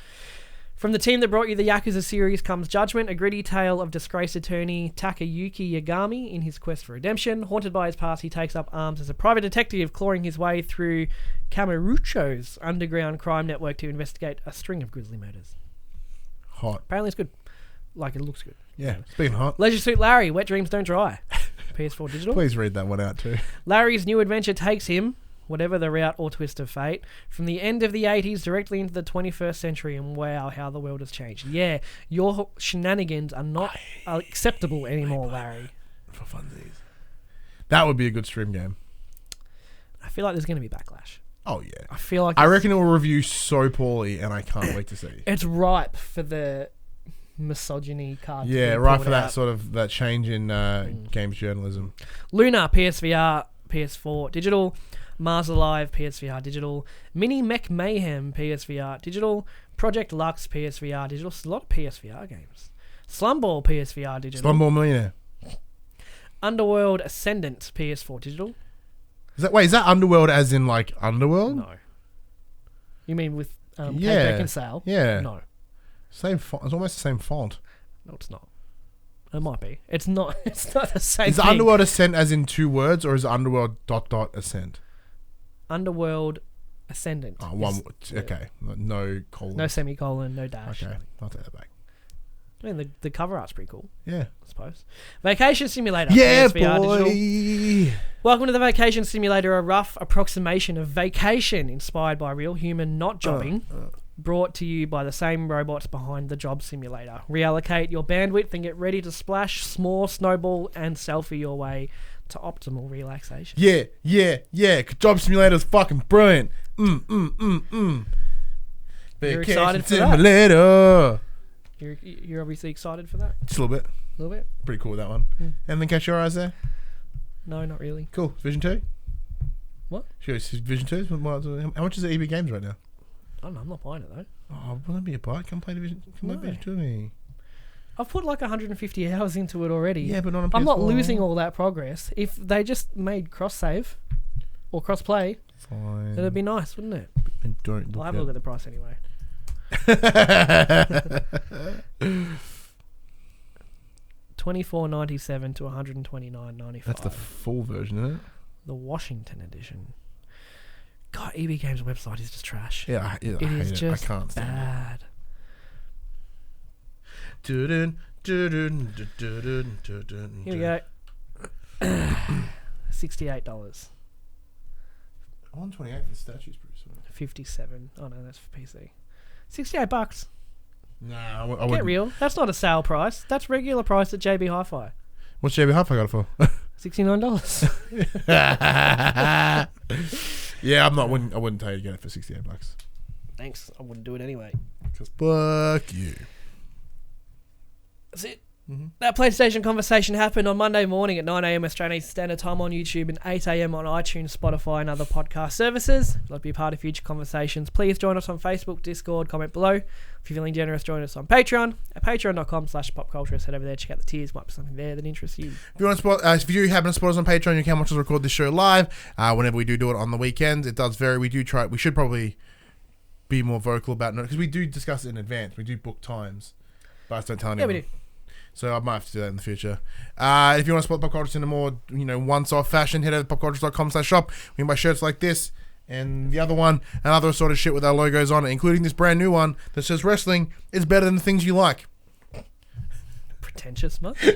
From the team that brought you the Yakuza series comes Judgment, a gritty tale of disgraced attorney Takayuki Yagami in his quest for redemption. Haunted by his past, he takes up arms as a private detective, clawing his way through Kamurocho's underground crime network to investigate a string of grisly murders. Hot. Apparently it's good. It looks good. Yeah, speaking of hot. Leisure Suit Larry, Wet Dreams Don't Dry. PS4 digital. Please read that one out too. Larry's new adventure takes him, whatever the route or twist of fate, from the end of the 80s directly into the 21st century, and wow, how the world has changed. Yeah, your shenanigans are not acceptable anymore, Larry. For funsies. That would be a good stream game. I feel like there's going to be backlash. Oh, yeah. I reckon it will review so poorly, and I can't wait to see. It's ripe for the misogyny card. Yeah, right for that sort of that change in games journalism. Luna, PSVR, PS4 digital. Mars Alive, PSVR digital. Mini Mech Mayhem, PSVR digital. Project Lux, PSVR digital. It's a lot of PSVR games. Slumball, PSVR digital. Slumball Millionaire. Underworld Ascendant, PS4 digital. Is that Underworld as in Underworld? No. You mean with Kate yeah. Beckinsale? Yeah. No. Same font. It's almost the same font. No, it's not. It might be. It's not. It's not the same. Is thing. Underworld Ascent as in two words, or is it Underworld ... Ascent? Underworld Ascendant. Oh, one. Okay. No colon. No semicolon. No dash. Okay. I'll take that back. I mean, the cover art's pretty cool, Yeah. I suppose. Vacation Simulator. Yeah, PSVR boy. Digital. Welcome to the Vacation Simulator, a rough approximation of vacation inspired by real human not jobbing, brought to you by the same robots behind the Job Simulator. Reallocate your bandwidth and get ready to splash, s'more, snowball, and selfie your way to optimal relaxation. Yeah. Job Simulator's fucking brilliant. You're excited for that? Simulator. You're obviously excited for that? Just a little bit. A little bit? Pretty cool with that one. Anything catch your eyes there? No, not really. Cool. Vision 2? What? Sure, Vision 2? How much is the EB Games right now? I don't know, I'm not buying it though. Oh, will that be a bite? Come play Division. Come play Vision 2 with me. I've put like 150 hours into it already. Yeah, but not on PS4. I'm not losing all that progress. If they just made cross save or cross play, Fine. it'd be nice, wouldn't it? And don't I'll have a look at the price anyway. $24.97 to $129.95. That's the full version, isn't it? The Washington edition. God, EB Games website is just trash. Yeah, I It hate is it. just I can't stand bad. it. Here we go. $68. 128 for the statues, Bruce. 57. Oh no, that's for PC. $68. Nah, I Get wouldn't. real. That's not a sale price. That's regular price at JB Hi-Fi. What's JB Hi-Fi got it for? $69. Yeah, I wouldn't tell you to get it for $68. Thanks. I wouldn't do it anyway. Because fuck you. That's it. Mm-hmm. That PlayStation conversation happened on Monday morning at 9 a.m. Australian Standard Time on YouTube and 8 a.m. on iTunes, Spotify, and other podcast services. If you'd like to be a part of future conversations, please join us on Facebook, Discord, comment below. If you're feeling generous, join us on Patreon at patreon.com/PopCulturists. Head over there, check out the tiers. Might be something there that interests you. If you want to if you happen to support us on Patreon, you can watch us record this show live. Whenever we do it on the weekends, it does vary. We do try. We should probably be more vocal about it because we do discuss it in advance. We do book times, but I just don't tell anyone. Yeah, we do. So I might have to do that in the future. If you want to support PopCulturists in a more, once-off fashion, head over to popculturists.com/shop. We can buy shirts like this and the other one and other assorted shit with our logos on it, including this brand new one that says wrestling is better than the things you like. Pretentious, much? We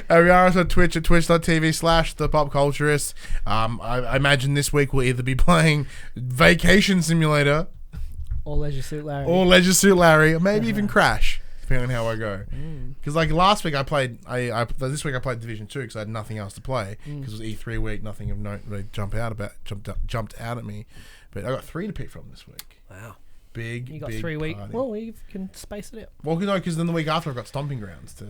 are also on Twitch at twitch.tv/thepopculturists. I imagine this week we'll either be playing Vacation Simulator Or Leisure Suit Larry. or Leisure Suit Larry, or maybe even Crash, depending on how I go. Because like last week I played, this week I played Division 2 because I had nothing else to play because it was E3 week, nothing of note really jumped out at me. But I got 3 to pick from this week. Wow. Big. You got big 3 weeks. party. Well, we can space it out. Well, because then the week after I've got Stomping Grounds to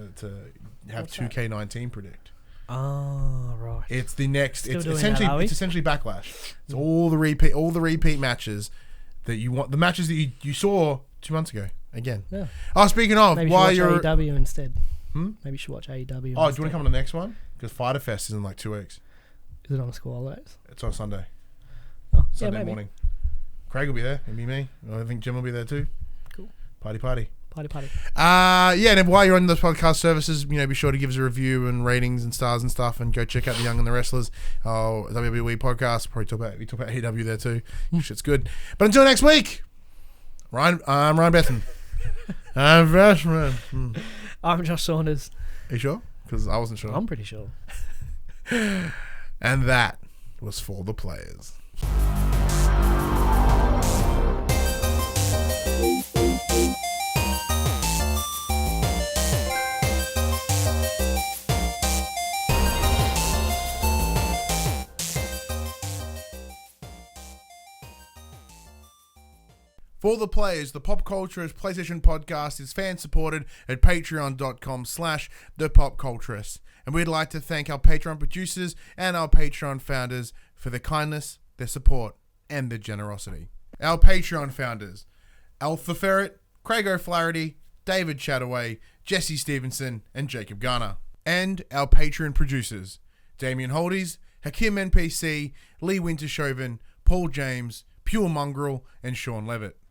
have What's that? 2K19 predict. Oh, right. It's the next. Still It's doing essentially that, are we? it's essentially Backlash. It's all the repeat matches that you want. The matches that you saw 2 months ago again. Yeah. Oh, speaking of, Maybe while you should you're watch AEW instead. Hmm? Maybe you should watch AEW Oh, instead. do you want to come on the next one? Because Fighter Fest is in like 2 weeks. Is it on school holidays? It's on Sunday. Oh, Sunday maybe. morning. Craig will be there. It'll be me. I think Jim will be there too. Cool. Party. Party. Yeah, and while you're on those podcast services, be sure to give us a review and ratings and stars and stuff, and go check out the Young and the Wrestlers. Oh, WWE podcast. Probably talk about AEW there too. Shit's good. But until next week, I'm Ryan Bethan. I'm Freshman. I'm Josh Saunders. Are you sure? Because I wasn't sure. I'm pretty sure. And that was For the Players. For the Players, the PopCulturists PlayStation podcast is fan-supported at patreon.com/thepopculturists. And we'd like to thank our Patreon producers and our Patreon founders for their kindness, their support, and their generosity. Our Patreon founders: Alpha Ferret, Craig O'Flaherty, David Chataway, Jesse Stevenson, and Jacob Garner. And our Patreon producers: Damien Holdies, Hakim NPC, Lee Wintershoven, Paul James, Pure Mongrel, and Sean Levitt.